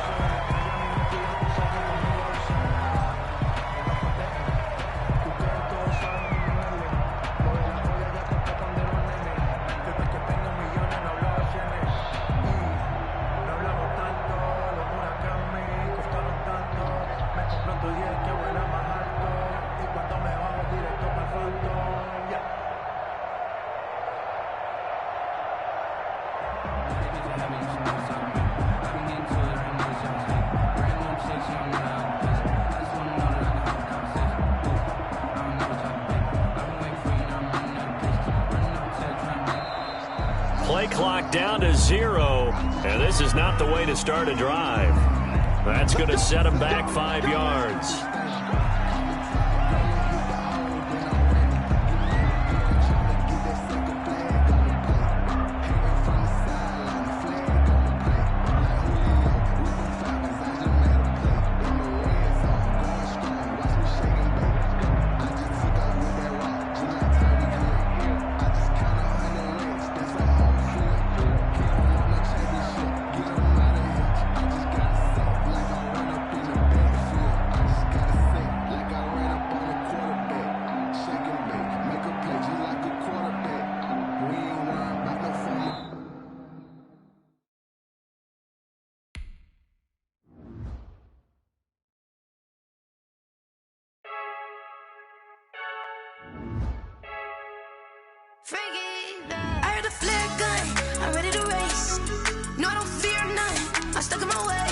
Play clock down to 0, and this is not the way to start a drive. That's going to set them back 5 yards. I heard a flare gun, I'm ready to race. No, I don't fear none, I'm stuck in my way.